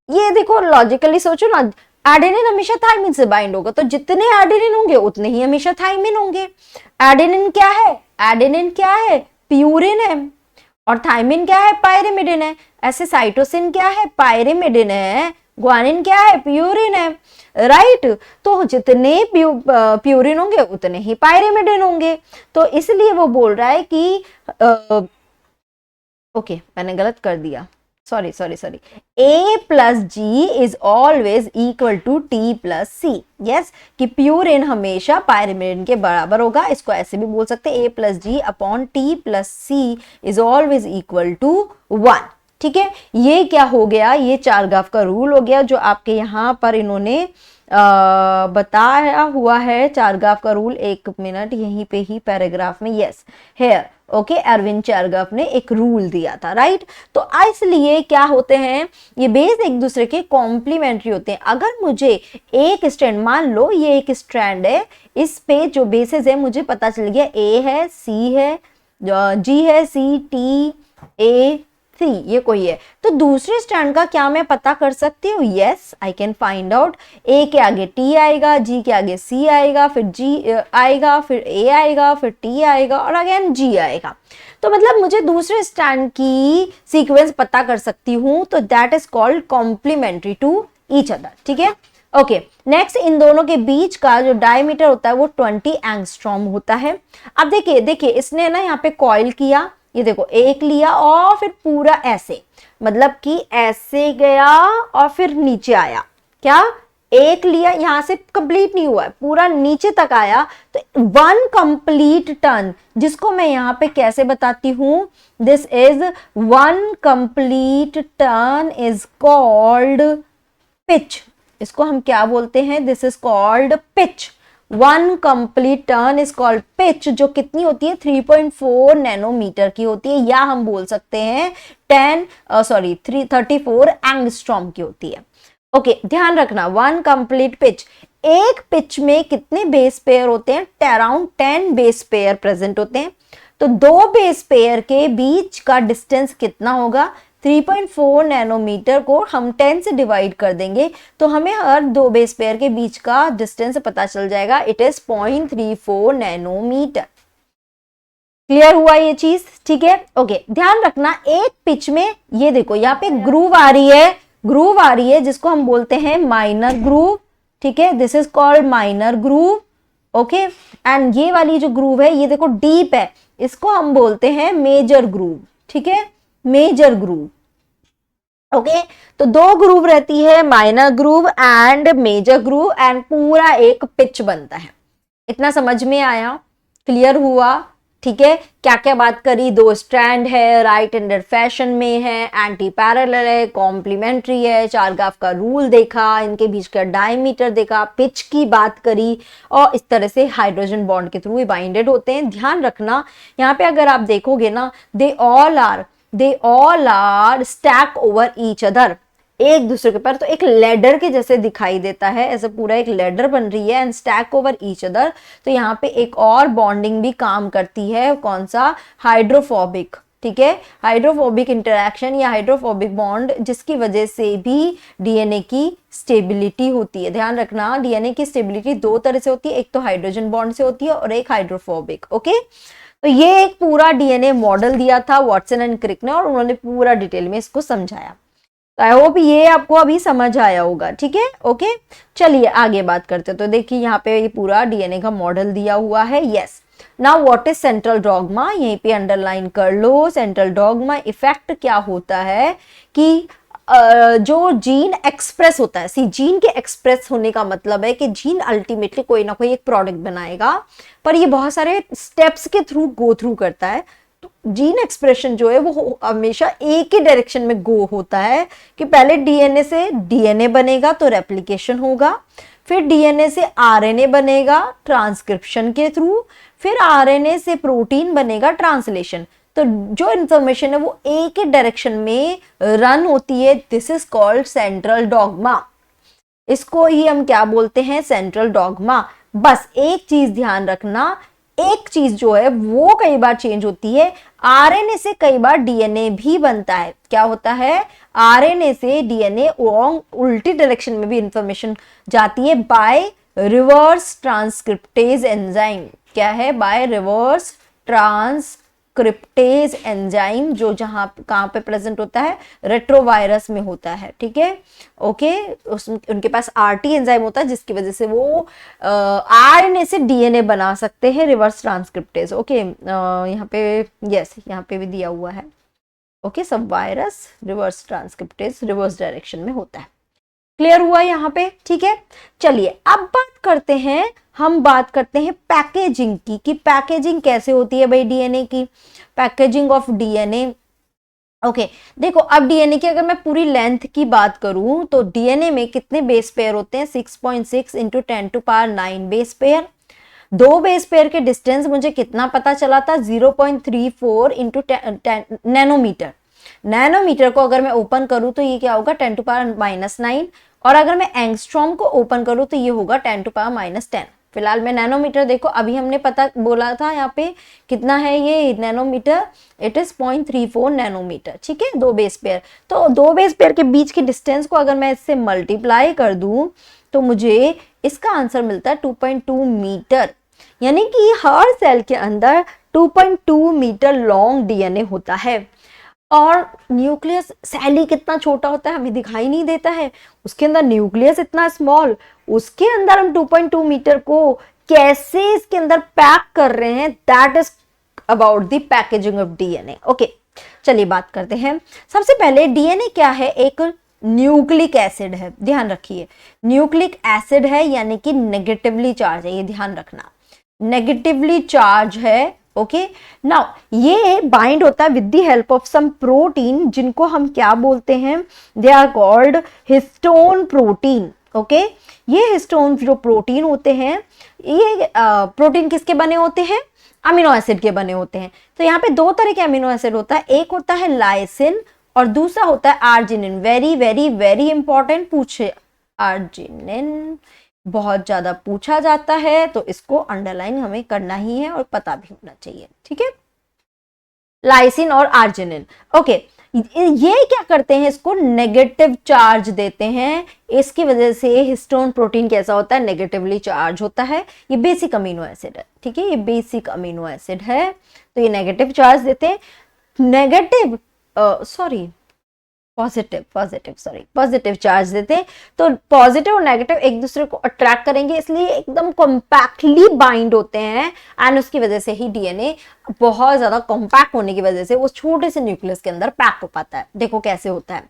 ये देखो लॉजिकली सोचो ना, एडेनिन हमेशा थाइमिन से बाइंड होगा, तो जितने एडेनिन होंगे उतने ही हमेशा थाइमिन होंगे। एडेनिन क्या है, एडेनिन क्या है, प्यूरिन है, और थाइमिन क्या है, पायरिमिडिन है। ऐसे साइटोसिन क्या है, पायरिमिडिन है, ग्वानिन क्या है, प्यूरिन है, राइट। तो जितने प्यूरिन होंगे उतने ही पायरिमिडिन होंगे। तो इसलिए वो बोल रहा है कि ओके, मैंने गलत कर दिया, sorry, A plus G is always equal to T plus C. Yes, कि प्यूरिन हमेशा पायरिमिडिन के बराबर होगा। इसको ऐसे भी बोल सकते हैं, A plus G upon T plus C is always equal to 1। ठीक है, ये क्या हो गया, ये चारगाफ का रूल हो गया जो आपके यहाँ पर इन्होंने बताया हुआ है। चारगाफ का रूल, एक मिनट, यहीं पे ही पैराग्राफ में, yes here, okay, Erwin Chargaff ने एक रूल दिया था, राइट। तो इसलिए क्या होते हैं, ये बेस एक दूसरे के कॉम्प्लीमेंट्री होते हैं। अगर मुझे एक स्ट्रैंड, मान लो ये एक स्ट्रैंड है, इस पे जो बेसिस है मुझे पता चल गया, ए है, सी है, जी है, सी, टी, ए, सी, ये कोई है, तो दूसरे स्ट्रैंड का क्या मैं पता कर सकती हूँ? Yes, I can find out. A के आगे टी आएगा, जी के आगे सी आएगा, फिर जी आएगा, फिर ए आएगा, फिर टी आएगा और अगेन जी आएगा। तो मतलब मुझे दूसरे स्ट्रैंड की सीक्वेंस पता कर सकती हूँ, तो that is called complementary to each other, ठीक है। ओके, नेक्स्ट, इन दोनों के बीच का जो डायमीटर होता है वो 20 एंगस्ट्रॉम होता है। अब देखिए इसने ना यहाँ पे कॉइल किया, ये देखो एक लिया और फिर पूरा ऐसे, मतलब कि ऐसे गया और फिर नीचे आया, क्या एक लिया, यहां से कंप्लीट नहीं हुआ है, पूरा नीचे तक आया, तो 1 कंप्लीट टर्न, जिसको मैं यहां पे कैसे बताती हूं, this is 1 complete turn is called pitch. इसको हम क्या बोलते हैं? This is called pitch. 1 complete turn is called pitch, जो कितनी होती है? 3.4 नैनोमीटर की होती है, या हम बोल सकते हैं 34 एंगस्ट्रॉम की होती है। ओके, ध्यान रखना, 1 कंप्लीट पिच, एक पिच में कितने बेस पेयर होते हैं? अराउंड 10 बेस पेयर प्रेजेंट होते हैं। तो 2 बेस पेयर के बीच का डिस्टेंस कितना होगा? 3.4 नैनोमीटर को हम 10 से डिवाइड कर देंगे तो हमें हर 2 बेस पेयर के बीच का डिस्टेंस पता चल जाएगा, इट इज 0.34 नैनोमीटर। क्लियर हुआ ये चीज? ठीक है, ओके, ध्यान रखना, एक पिच में ये देखो यहाँ पे ग्रूव आ रही है, जिसको हम बोलते हैं माइनर ग्रूव, ठीक है, this is called minor groove, okay. And ये वाली जो ग्रूव है, ये देखो डीप है, इसको हम बोलते हैं मेजर ग्रूव, ठीक है, मेजर ग्रूव, ओके। तो 2 ग्रूव रहती है, minor groove and major groove, and पूरा एक पिच बनता है। इतना समझ में आया? क्लियर हुआ? ठीक है, क्या क्या बात करी? 2 स्ट्रैंड है, राइट हैंडेड फैशन में है, एंटी पैरेलल है, कॉम्प्लीमेंट्री है, चारगाफ का रूल देखा, इनके बीच का डायमीटर देखा, पिच की बात करी, और इस तरह से हाइड्रोजन बॉन्ड के थ्रू बाइंडेड होते हैं। ध्यान रखना, यहाँ पे अगर आप देखोगे ना, they all are stack over each other, एक दूसरे के ऊपर, तो एक लेडर के जैसे दिखाई देता है, ऐसे पूरा एक लेडर बन रही है, and stack over each other. तो यहाँ पे एक और बॉन्डिंग भी काम करती है, कौन सा? हाइड्रोफोबिक, ठीक है, हाइड्रोफोबिक इंटरैक्शन या हाइड्रोफोबिक बॉन्ड, जिसकी वजह से भी डीएनए की स्टेबिलिटी होती है। ध्यान रखना, डीएनए की स्टेबिलिटी 2 तरह से होती है, एक तो हाइड्रोजन बॉन्ड से होती है और एक हाइड्रोफोबिक, ओके। तो ये एक पूरा डीएनए मॉडल दिया था वॉटसन एंड क्रिक ने, और उन्होंने पूरा डिटेल में इसको समझाया। तो आई होप ये आपको अभी समझ आया होगा, ठीक है, ओके। चलिए आगे बात करते हैं। तो देखिए यहाँ पे ये पूरा डीएनए का मॉडल दिया हुआ है, yes. Now what is central dogma, यहीं पे अंडरलाइन कर लो। सेंट्रल डॉगमा इफेक्ट क्या होता है कि जो जीन एक्सप्रेस होता है, सी जीन के एक्सप्रेस होने का मतलब है कि जीन अल्टीमेटली कोई ना कोई एक प्रोडक्ट बनाएगा, पर ये बहुत सारे स्टेप्स के थ्रू गो थ्रू करता है। तो जीन एक्सप्रेशन जो है वो हमेशा एक ही डायरेक्शन में गो होता है कि पहले डीएनए से डीएनए बनेगा तो रेप्लिकेशन होगा, फिर डीएनए से आरएनए बनेगा ट्रांसक्रिप्शन के थ्रू, फिर आरएनए से प्रोटीन बनेगा ट्रांसलेशन। तो जो इंफॉर्मेशन है वो एक ही डायरेक्शन में रन होती है, this is called central dogma. इसको ही हम क्या बोलते हैं? Central dogma. बस एक चीज ध्यान रखना, एक चीज जो है वो कई बार चेंज होती है, आरएनए से कई बार डीएनए भी बनता है। क्या होता है? आरएनए से डीएनए उल्टी डायरेक्शन में भी इंफॉर्मेशन जाती है बाय रिवर्स ट्रांसक्रिप्टेज एंजाइम। क्या है? बाय रिवर्स ट्रांसक्रिप्टेज एंजाइम, जो जहां कहां पे प्रेजेंट होता है? रेट्रोवायरस में होता है, ठीक है, ओके। उनके पास आरटी एंजाइम होता है, जिसकी वजह से वो आरएनए से डीएनए बना सकते हैं, रिवर्स ट्रांसक्रिप्टेज, ओके। यहाँ पे यस, यहाँ पे भी दिया हुआ है, ओके। सब virus reverse transcriptase reverse direction में होता है। क्लियर हुआ यहाँ पे? ठीक है, चलिए अब हम बात करते हैं पैकेजिंग की, कि पैकेजिंग कैसे होती है भाई डीएनए की। पैकेजिंग ऑफ डीएनए, ओके देखो अब डीएनए की अगर मैं पूरी लेंथ की बात करूं तो डीएनए में कितने बेस पेयर होते हैं 6.6 इंटू 10⁹ बेस पेयर। दो बेस पेयर के डिस्टेंस मुझे कितना पता चला था 0.34 इंटू नैनोमीटर। नैनोमीटर को अगर मैं ओपन करूं तो ये क्या होगा 10⁻⁹ और अगर मैं एंगस्ट्रॉम को ओपन करूं तो ये होगा 10⁻⁻10। फिलहाल मैं नैनोमीटर देखो अभी हमने पता बोला था यहाँ पे कितना है ये नैनोमीटर, इट इज 0.34 नैनोमीटर। ठीक है दो बेस पेयर, तो दो बेस पेयर के बीच की डिस्टेंस को अगर मैं इससे मल्टीप्लाई कर दूं तो मुझे इसका आंसर मिलता है 2.2 मीटर। यानी कि हर सेल के अंदर 2.2 मीटर लॉन्ग डीएनए होता है। और न्यूक्लियस सेल ही कितना छोटा होता है हमें दिखाई नहीं देता है, उसके अंदर न्यूक्लियस इतना स्मॉल, उसके अंदर हम 2.2 मीटर को कैसे इसके अंदर पैक कर रहे हैं, that is about the packaging of DNA. Okay चलिए बात करते हैं। सबसे पहले डीएनए क्या है, एक न्यूक्लिक एसिड है, ध्यान रखिए न्यूक्लिक एसिड है यानी कि नेगेटिवली चार्ज है, ये ध्यान रखना नेगेटिवली चार्ज है। ओके नाउ ये बाइंड होता है with the help of some protein जिनको हम क्या बोलते हैं, they are called histone protein. Okay ये हिस्टोन जो प्रोटीन होते हैं ये प्रोटीन किसके बने होते हैं, अमीनो एसिड के बने होते हैं। तो यहाँ पे दो तरह के अमीनो एसिड होता है, एक होता है लाइसिन और दूसरा होता है arginine. Very very very important पूछे, आर्जिनिन बहुत ज्यादा पूछा जाता है तो इसको अंडरलाइन हमें करना ही है और पता भी होना चाहिए। ठीक है लाइसिन और आर्जिनिन। ओके ये क्या करते हैं, इसको नेगेटिव चार्ज देते हैं, इसकी वजह से हिस्टोन प्रोटीन कैसा होता है, नेगेटिवली चार्ज होता है। ये बेसिक अमीनो एसिड है, ठीक है ये बेसिक अमीनो एसिड है तो ये नेगेटिव चार्ज देते हैं। नेगेटिव पॉजिटिव चार्ज देते हैं। तो पॉजिटिव और नेगेटिव एक दूसरे को अट्रैक्ट करेंगे इसलिए एकदम कॉम्पैक्टली बाइंड होते हैं एंड उसकी वजह से ही डीएनए बहुत ज्यादा कॉम्पैक्ट होने की वजह से वो छोटे से न्यूक्लियस के अंदर पैक हो पाता है। देखो कैसे होता है,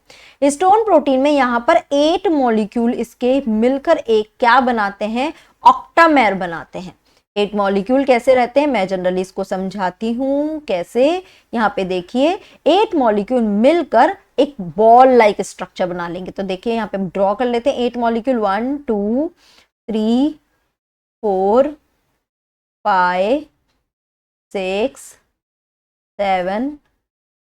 हिस्टोन प्रोटीन में यहाँ पर 8 मॉलिक्यूल इसके मिलकर एक क्या बनाते हैं, ऑक्टामेर बनाते हैं। 8 मॉलिक्यूल कैसे रहते हैं मैं जनरली इसको समझाती हूं कैसे। यहाँ पे देखिए 8 मॉलिक्यूल मिलकर एक बॉल लाइक स्ट्रक्चर बना लेंगे। तो देखिए यहाँ पे ड्रॉ कर लेते हैं 8 मॉलिक्यूल 1 2 3 4 5 6 7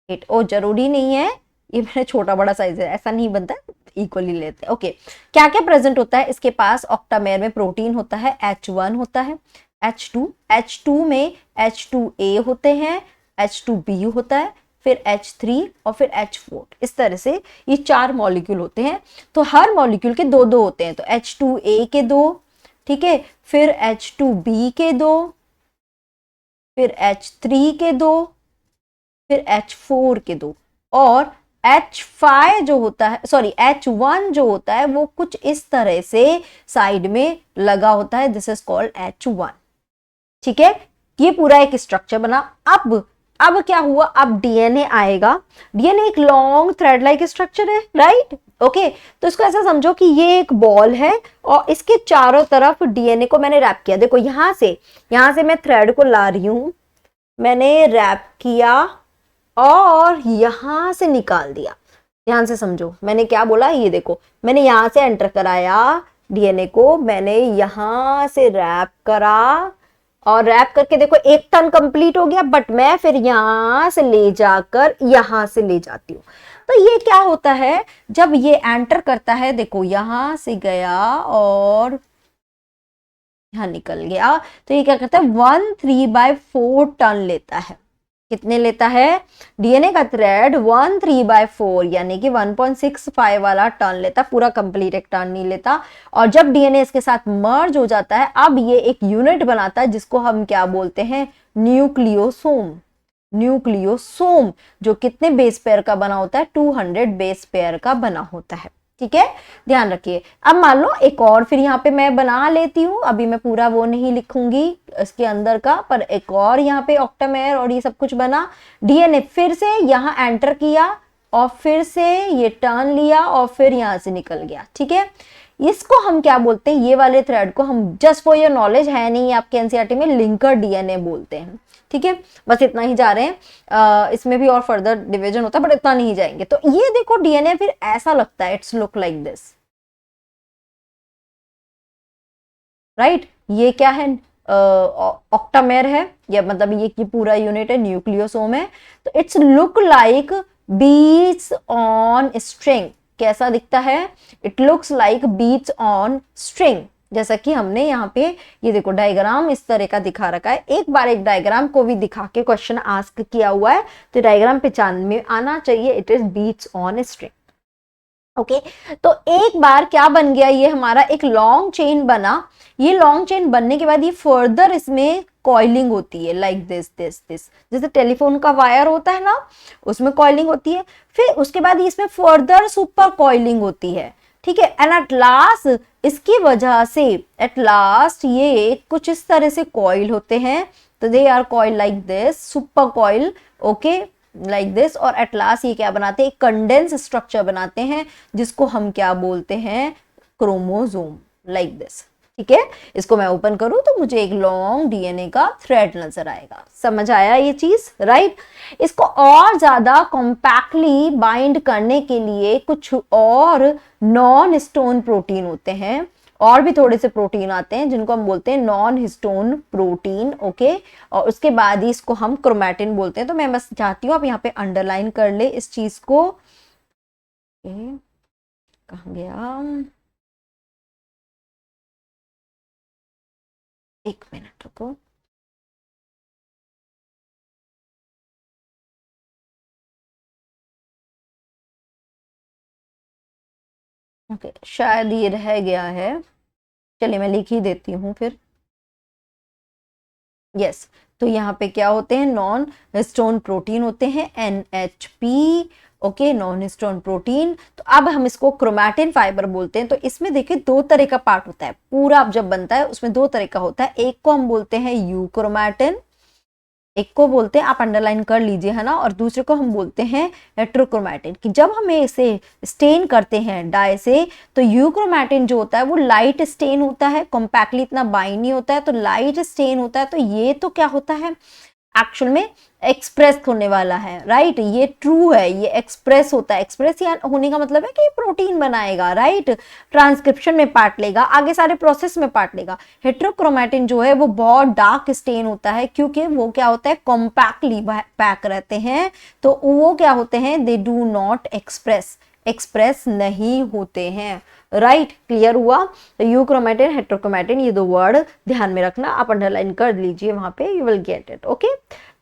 8। ओ जरूरी नहीं है ये मैंने छोटा बड़ा साइज है ऐसा नहीं बनता, इक्वली लेते हैं। ओके क्या क्या प्रेजेंट होता है इसके पास, ऑक्टामेर में प्रोटीन होता है, H1 होता है, H2 में H2A होते हैं, H2B होता है, फिर H3 और फिर H4। इस तरह से ये 4 मॉलिक्यूल होते हैं। तो हर मॉलिक्यूल के दो दो होते हैं, तो H2A के 2, ठीक है, फिर H2B के 2, फिर H3 के 2, फिर H4 के 2 और H1 जो होता है वो कुछ इस तरह से साइड में लगा होता है, दिस इज कॉल्ड H1। ठीक है ये पूरा एक स्ट्रक्चर बना। अब क्या हुआ, अब डीएनए आएगा। डीएनए एक लॉन्ग थ्रेड लाइक स्ट्रक्चर है, राइट। ओके तो इसको ऐसा समझो कि ये एक बॉल है और इसके चारों तरफ डीएनए को मैंने रैप किया। देखो यहां से मैं थ्रेड को ला रही हूं, मैंने रैप किया और यहां से निकाल दिया। ध्यान से समझो मैंने क्या बोला, ये देखो मैंने यहां से एंटर कराया डीएनए को, मैंने यहां से रैप करा और रैप करके देखो एक टर्न कंप्लीट हो गया, बट मैं फिर यहां से ले जाकर यहां से ले जाती हूँ। तो ये क्या होता है जब ये एंटर करता है, देखो यहां से गया और यहां निकल गया, तो ये क्या करता है 1/3/4 टर्न लेता है। कितने लेता है डीएनए का थ्रेड 1/3/4 यानी कि 1.65 वाला टर्न लेता, पूरा कंप्लीट एक टर्न नहीं लेता। और जब डीएनए इसके साथ मर्ज हो जाता है अब ये एक यूनिट बनाता है जिसको हम क्या बोलते हैं, न्यूक्लियोसोम जो कितने बेस पेयर का बना होता है, 200 बेस पेयर का बना होता है। ठीक है ध्यान रखिए। अब मान लो एक और फिर यहाँ पे मैं बना लेती हूँ, अभी मैं पूरा वो नहीं लिखूंगी इसके अंदर का, पर एक और यहाँ पे ऑक्टामेर और ये सब कुछ बना। डीएनए फिर से यहाँ एंटर किया और फिर से ये टर्न लिया और फिर यहाँ से निकल गया। ठीक है इसको हम क्या बोलते हैं, ये वाले थ्रेड को हम, जस्ट फॉर योर नॉलेज, है नहीं आपके एनसीईआरटी में, लिंकर डीएनए बोलते हैं। ठीक है, बस इतना ही जा रहे हैं, इसमें भी और फर्दर डिवीजन होता है बट इतना नहीं जाएंगे। तो ये देखो डीएनए फिर ऐसा लगता है, it's look like this, right. ये क्या है, ऑक्टामेर है, या मतलब ये पूरा यूनिट है, न्यूक्लियोसोम है। तो it's look like beads on string. कैसा दिखता है, it looks like beads on string. जैसा कि हमने यहाँ पे ये देखो डायग्राम इस तरह का दिखा रखा है। एक बार एक डायग्राम को भी दिखा के क्वेश्चन आस्क किया हुआ है, तो डायग्राम पहचान में आना चाहिए, it is beads on string. Okay, तो एक बार क्या बन गया, ये हमारा एक लॉन्ग चेन बना। ये लॉन्ग चेन बनने के बाद ये फर्दर इसमें कॉइलिंग होती है, लाइक दिस दिस दिस, जैसे टेलीफोन का वायर होता है ना, उसमें कॉइलिंग होती है। फिर उसके बाद इसमें फर्दर सुपर कॉइलिंग होती है। ठीक है, एंड एट लास्ट इसकी वजह से एट लास्ट ये कुछ इस तरह से कॉइल होते हैं। तो they are coil like this, super coil, okay, like this. और एट लास्ट ये क्या बनाते हैं, कंडेंस स्ट्रक्चर बनाते हैं, जिसको हम क्या बोलते हैं, क्रोमोसोम, लाइक दिस। ठीक है, इसको मैं ओपन करूं तो मुझे एक लॉन्ग डीएनए का थ्रेड नजर आएगा। समझ आया ये चीज, राइट। इसको और ज्यादा कॉम्पैक्टली बाइंड करने के लिए कुछ और नॉन हिस्टोन प्रोटीन होते हैं, और भी थोड़े से प्रोटीन आते हैं जिनको हम बोलते हैं नॉन हिस्टोन प्रोटीन। ओके, और उसके बाद ही इसको हम क्रोमैटिन बोलते हैं। तो मैं बस चाहती हूँ आप यहाँ पे अंडरलाइन कर ले इस चीज को। कहाँ गया, एक मिनट रुको। ओके, शायद ये रह गया है, चलिए मैं लिख ही देती हूँ फिर। यस, तो यहाँ पे क्या होते हैं, नॉन हिस्टोन प्रोटीन होते हैं, NHP। Okay, non histone protein. तो अब हम इसको क्रोमैटिन फाइबर बोलते हैं। तो इसमें देखिए दो तरह का पार्ट होता है, पूरा जब बनता है उसमें दो तरह का होता है। एक को हम बोलते हैं यूक्रोमैटिन, एक को बोलते हैं, आप अंडरलाइन कर लीजिए, है ना, और दूसरे को हम बोलते हैं हेट्रोक्रोमैटिन। कि जब हम इसे स्टेन करते हैं डाई से, तो यूक्रोमैटिन जो होता है वो लाइट स्टेन होता है, कॉम्पैक्टली इतना बाइंड नहीं होता है, तो लाइट स्टेन होता है। तो ये तो क्या होता है, एक्चुअल में एक्सप्रेस होने वाला है, राइट। ये ट्रू है, ये एक्सप्रेस होता है। एक्सप्रेस या होने का मतलब है कि प्रोटीन बनाएगा, राइट, ट्रांसक्रिप्शन में पार्ट लेगा, आगे सारे प्रोसेस में पार्ट लेगा। हेट्रोक्रोमैटिन जो है वो बहुत डार्क स्टेन होता है, क्योंकि वो क्या होता है, कॉम्पैक्टली पैक रहते हैं। तो वो क्या होते हैं, दे डू नॉट एक्सप्रेस नहीं होते हैं, राइट। क्लियर हुआ। तो यूक्रोमैटिन, हेट्रोक्रोमैटिन, ये दो वर्ड ध्यान में रखना, आप अंडरलाइन कर लीजिए वहां पे, you will get it. Okay,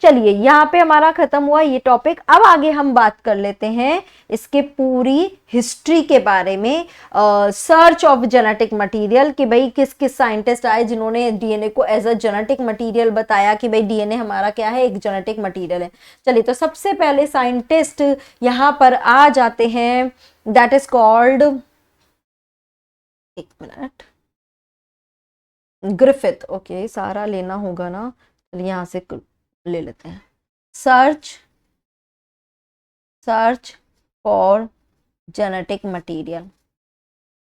चलिए यहाँ पे हमारा खत्म हुआ ये टॉपिक। अब आगे हम बात कर लेते हैं इसके पूरी हिस्ट्री के बारे में, सर्च ऑफ जेनेटिक मटेरियल, कि भाई किस किस साइंटिस्ट आए जिन्होंने डीएनए को एज अ जेनेटिक मटेरियल बताया, कि भाई डीएनए हमारा क्या है, एक जेनेटिक मटेरियल है। चलिए, तो सबसे पहले साइंटिस्ट यहाँ पर आ जाते हैं, दैट इज कॉल्ड, एक मिनट, ग्रिफिथ। ओके, सारा लेना होगा ना, चलिए यहाँ से ले लेते हैं। Search for genetic material.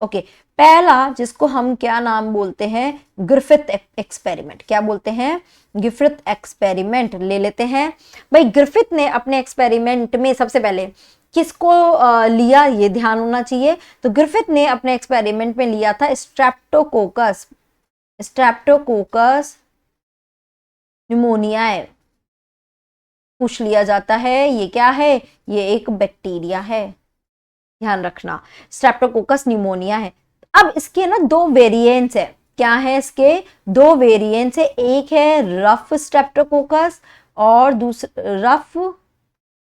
Okay, पहला जिसको हम क्या नाम बोलते हैं, ग्रिफिथ एक्सपेरिमेंट। क्या बोलते हैं, ग्रिफिथ एक्सपेरिमेंट ले लेते हैं। भाई ग्रिफिथ ने अपने एक्सपेरिमेंट में सबसे पहले किसको लिया, ये ध्यान होना चाहिए। तो ग्रिफिथ ने अपने एक्सपेरिमेंट में लिया था स्ट्रेप्टोकोकस न्यूमोनियाe पूछ लिया जाता है। ये क्या है, ये एक बैक्टीरिया है, ध्यान रखना, स्ट्रेप्टोकोकस न्यूमोनिया है। अब इसके ना दो वेरिएंट्स है, क्या है इसके, दो वेरिएंट्स है। एक है रफ स्ट्रेप्टोकोकस और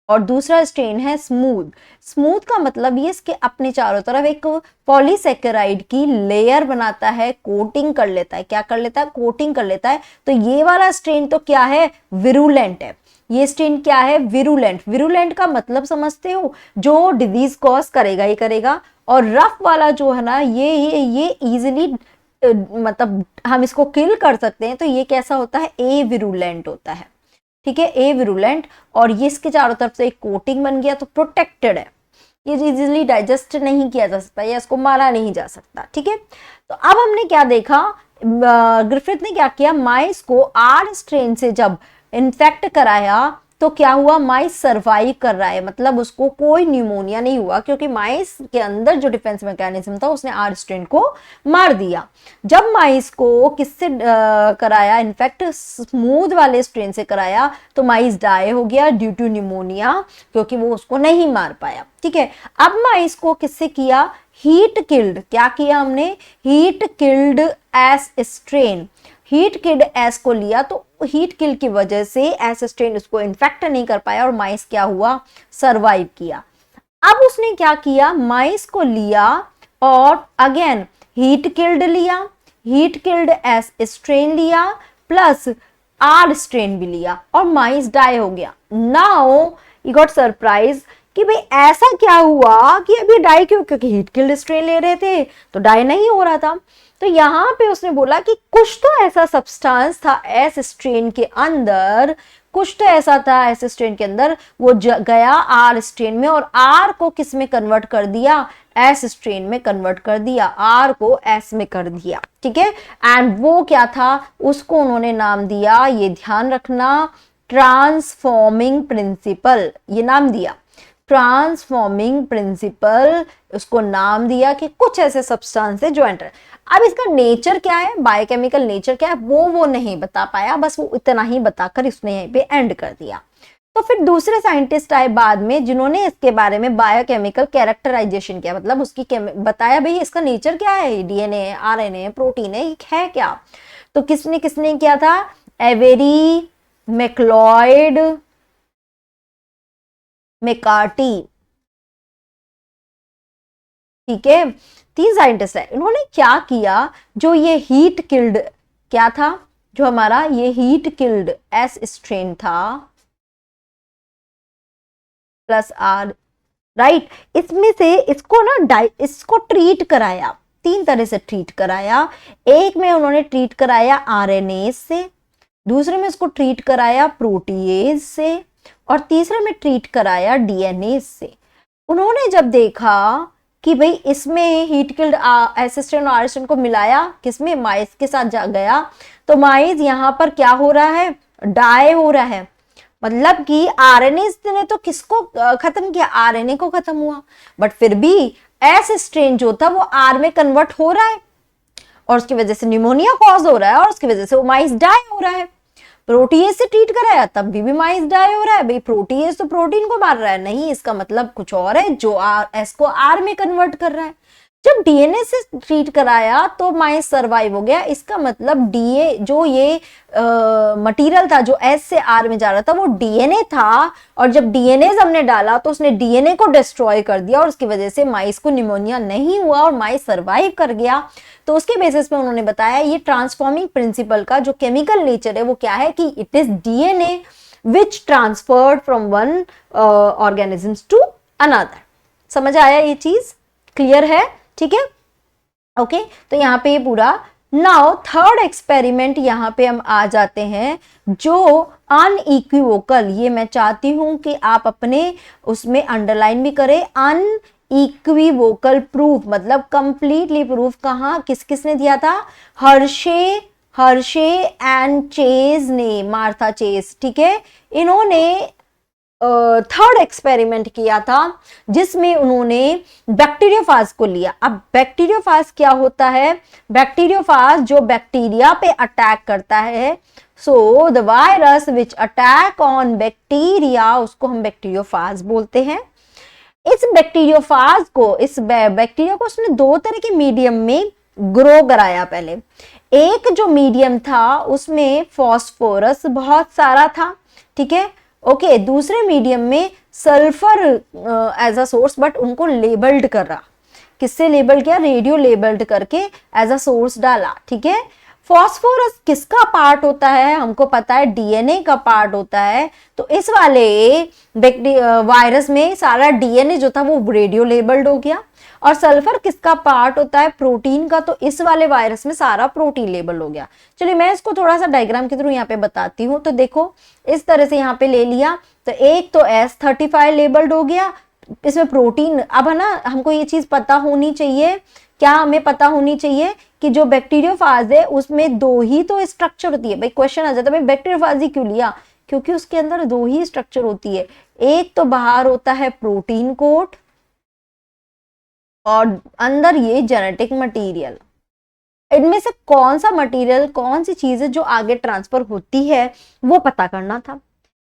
दूसरा स्ट्रेन है स्मूथ का मतलब ये इसके अपने चारों तरफ एक पॉलीसेकेराइड की लेयर बनाता है, कोटिंग कर लेता है। क्या कर लेता है, कोटिंग कर लेता है। तो ये वाला स्ट्रेन तो क्या है, विरुलेंट है। ये स्ट्रेन क्या है, विरुलेंट का मतलब समझते हो, जो डिजीज कॉज करेगा ही करेगा। और रफ वाला जो है ना, ये इजीली मतलब हम इसको किल कर सकते हैं। तो ये कैसा होता है, ए विरुलेंट होता है। ठीक है, ए विरुलेंट, और ये इसके चारों तरफ से एक कोटिंग बन गया, तो प्रोटेक्टेड है। ये इजीली डाइजेस्ट नहीं किया जा सकता या इसको मारा नहीं जा सकता, ठीक है। तो अब हमने क्या देखा, ग्रिफिथ ने क्या किया, माइस को आर स्ट्रेन से जब इन्फेक्ट कराया तो क्या हुआ, माइस सरवाइव कर रहा है, मतलब उसको कोई न्यूमोनिया नहीं हुआ, क्योंकि माइस के अंदर जो डिफेंस मैकेनिज्म था उसने आर स्ट्रेन को मार दिया। जब माइस को किससे कराया, इनफैक्ट स्मूथ वाले स्ट्रेन से कराया, तो माइस डाई हो गया ड्यू टू न्यूमोनिया, क्योंकि वो उसको नहीं मार पाया, ठीक है। अब माइस को किससे किया, हीट किल्ड, क्या किया हमने, heat killed S strain, heat killed S को लिया, तो हीट किल की वजह से एस स्ट्रेन उसको इन्फेक्ट नहीं कर पाया और माइस क्या हुआ, सरवाइव किया। अब उसने क्या किया, माइस को लिया और अगेन हीट किल्ड लिया, हीट किल्ड एस स्ट्रेन लिया प्लस आर स्ट्रेन भी लिया और माइस डाई हो गया। नाउ यू गॉट सरप्राइज कि भाई ऐसा क्या हुआ कि अभी डाई क्यों, क्योंकि हीट किल्ड स्ट्रेन ले रहे थे तो डाई नहीं हो रहा था। तो यहाँ पे उसने बोला कि कुछ तो ऐसा सब्सटेंस था एस स्ट्रेन के अंदर, कुछ तो ऐसा था एस स्ट्रेन के अंदर, वो गया आर स्ट्रेन में और आर को किस में कन्वर्ट कर दिया, एस स्ट्रेन में कन्वर्ट कर दिया, आर को एस में कर दिया, ठीक है। एंड वो क्या था, उसको उन्होंने नाम दिया, ये ध्यान रखना, ट्रांसफॉर्मिंग प्रिंसिपल, ये नाम दिया ट्रांसफॉर्मिंग प्रिंसिपल, उसको नाम दिया कि कुछ ऐसे सब्सटेंस है जो एंटर। अब इसका नेचर क्या है, बायोकेमिकल नेचर क्या है, वो नहीं बता पाया, बस वो इतना ही बताकर इसने यहीं पे एंड कर दिया। तो फिर दूसरे साइंटिस्ट आए बाद में जिन्होंने इसके बारे में बायोकेमिकल कैरेक्टराइजेशन किया, मतलब उसकी बताया भाई इसका नेचर क्या है, डीएनए है, आरएनए है, प्रोटीन है क्या। तो किसने किसने किया था, एवेरी, मैक्लॉयड, मैकार्टी, ठीक है, 3 साइंटिस्ट है। इन्होंने क्या किया, जो ये हीट किल्ड क्या था, जो हमारा ये हीट किल्ड एस स्ट्रेन था प्लस आर, राइट, इसमें से इसको ना इसको ट्रीट कराया, 3 तरह से ट्रीट कराया। एक में उन्होंने ट्रीट कराया आरएनए से, दूसरे में इसको ट्रीट कराया प्रोटीएज से और तीसरे में ट्रीट कराया डीएनए से। उन्होंने जब देखा कि भाई इसमें हीट किल्ड एस स्ट्रेन और आर स्ट्रेन को मिलाया, किसमें, माइस के साथ जा गया, तो माइस यहाँ पर क्या हो रहा है, डाई हो रहा है, मतलब कि आरएनए ने तो किसको खत्म किया, आरएनए को खत्म हुआ, बट फिर भी एस स्ट्रेन जो था वो आर में कन्वर्ट हो रहा है और उसकी वजह से निमोनिया कॉज हो रहा है और उसकी वजह से वो माइस डाई हो रहा है। प्रोटीएज से ट्रीट कराया तब भी माइस डाई हो रहा है, भाई प्रोटीएज तो प्रोटीन को मार रहा है, नहीं, इसका मतलब कुछ और है जो एस को आर में कन्वर्ट कर रहा है। जब डीएनए से ट्रीट कराया तो माइस सरवाइव हो गया, इसका मतलब डीए जो ये मटेरियल था जो एस से आर में जा रहा था वो डीएनए था, और जब डीएनए हमने डाला तो उसने डीएनए को डिस्ट्रॉय कर दिया और उसकी वजह से माइस को निमोनिया नहीं हुआ और माइस सरवाइव कर गया। तो उसके बेसिस पे उन्होंने बताया ये ट्रांसफॉर्मिंग प्रिंसिपल का जो केमिकल नेचर है वो क्या है कि it is DNA which transferred from one organisms to another. समझ आया, ये चीज क्लियर है, ठीक है, ओके। तो यहाँ पे ये पूरा, नाउ थर्ड एक्सपेरिमेंट यहाँ पे हम आ जाते हैं जो अनइक्विवोकल, ये मैं चाहती हूं कि आप अपने उसमें अंडरलाइन भी करें, अनइक्विवोकल प्रूफ, मतलब कंप्लीटली प्रूफ कहाँ किस किसने दिया था, हर्शे एंड चेज ने, मार्था चेज, ठीक है, इन्होंने थर्ड एक्सपेरिमेंट किया था जिसमें उन्होंने बैक्टीरियोफाज को लिया। अब बैक्टीरियोफाज क्या होता है, बैक्टीरियोफाज जो बैक्टीरिया पे अटैक करता है, so the virus which attack on bacteria, उसको हम बैक्टीरियोफाज बोलते हैं। इस बैक्टीरियोफाज को, इस बैक्टीरिया को उसने 2 तरह के मीडियम में ग्रो कराया। पहले एक जो मीडियम था उसमें फॉस्फोरस बहुत सारा था, ठीक है, ओके, दूसरे मीडियम में sulphur as a source, but उनको लेबल्ड कर रहा, किससे लेबल्ड किया, रेडियो लेबल्ड करके एज अ सोर्स डाला, ठीक है। फॉस्फोरस किसका पार्ट होता है, हमको पता है डीएनए का पार्ट होता है, तो इस वाले वायरस में सारा डीएनए जो था वो रेडियो लेबल्ड हो गया, और सल्फर किसका पार्ट होता है, प्रोटीन का, तो इस वाले वायरस में सारा प्रोटीन लेबल हो गया। चलिए मैं इसको थोड़ा सा डायग्राम के थ्रू यहाँ पे बताती हूँ। तो देखो इस तरह से यहाँ पे ले लिया, तो एक तो S35 लेबल्ड हो गया, इसमें प्रोटीन, अब है ना हमको ये चीज पता होनी चाहिए, क्या हमें पता होनी चाहिए कि जो बैक्टीरियोफाज है उसमें 2 ही तो स्ट्रक्चर होती है। भाई क्वेश्चन आ जाता है भाई बैक्टीरियोफाज ही क्यों लिया, क्योंकि उसके अंदर 2 ही स्ट्रक्चर होती है। एक तो बाहर होता है प्रोटीन कोट और अंदर ये जेनेटिक मटेरियल। इनमें से कौन सा मटेरियल, कौन सी चीज है जो आगे ट्रांसफर होती है वो पता करना था।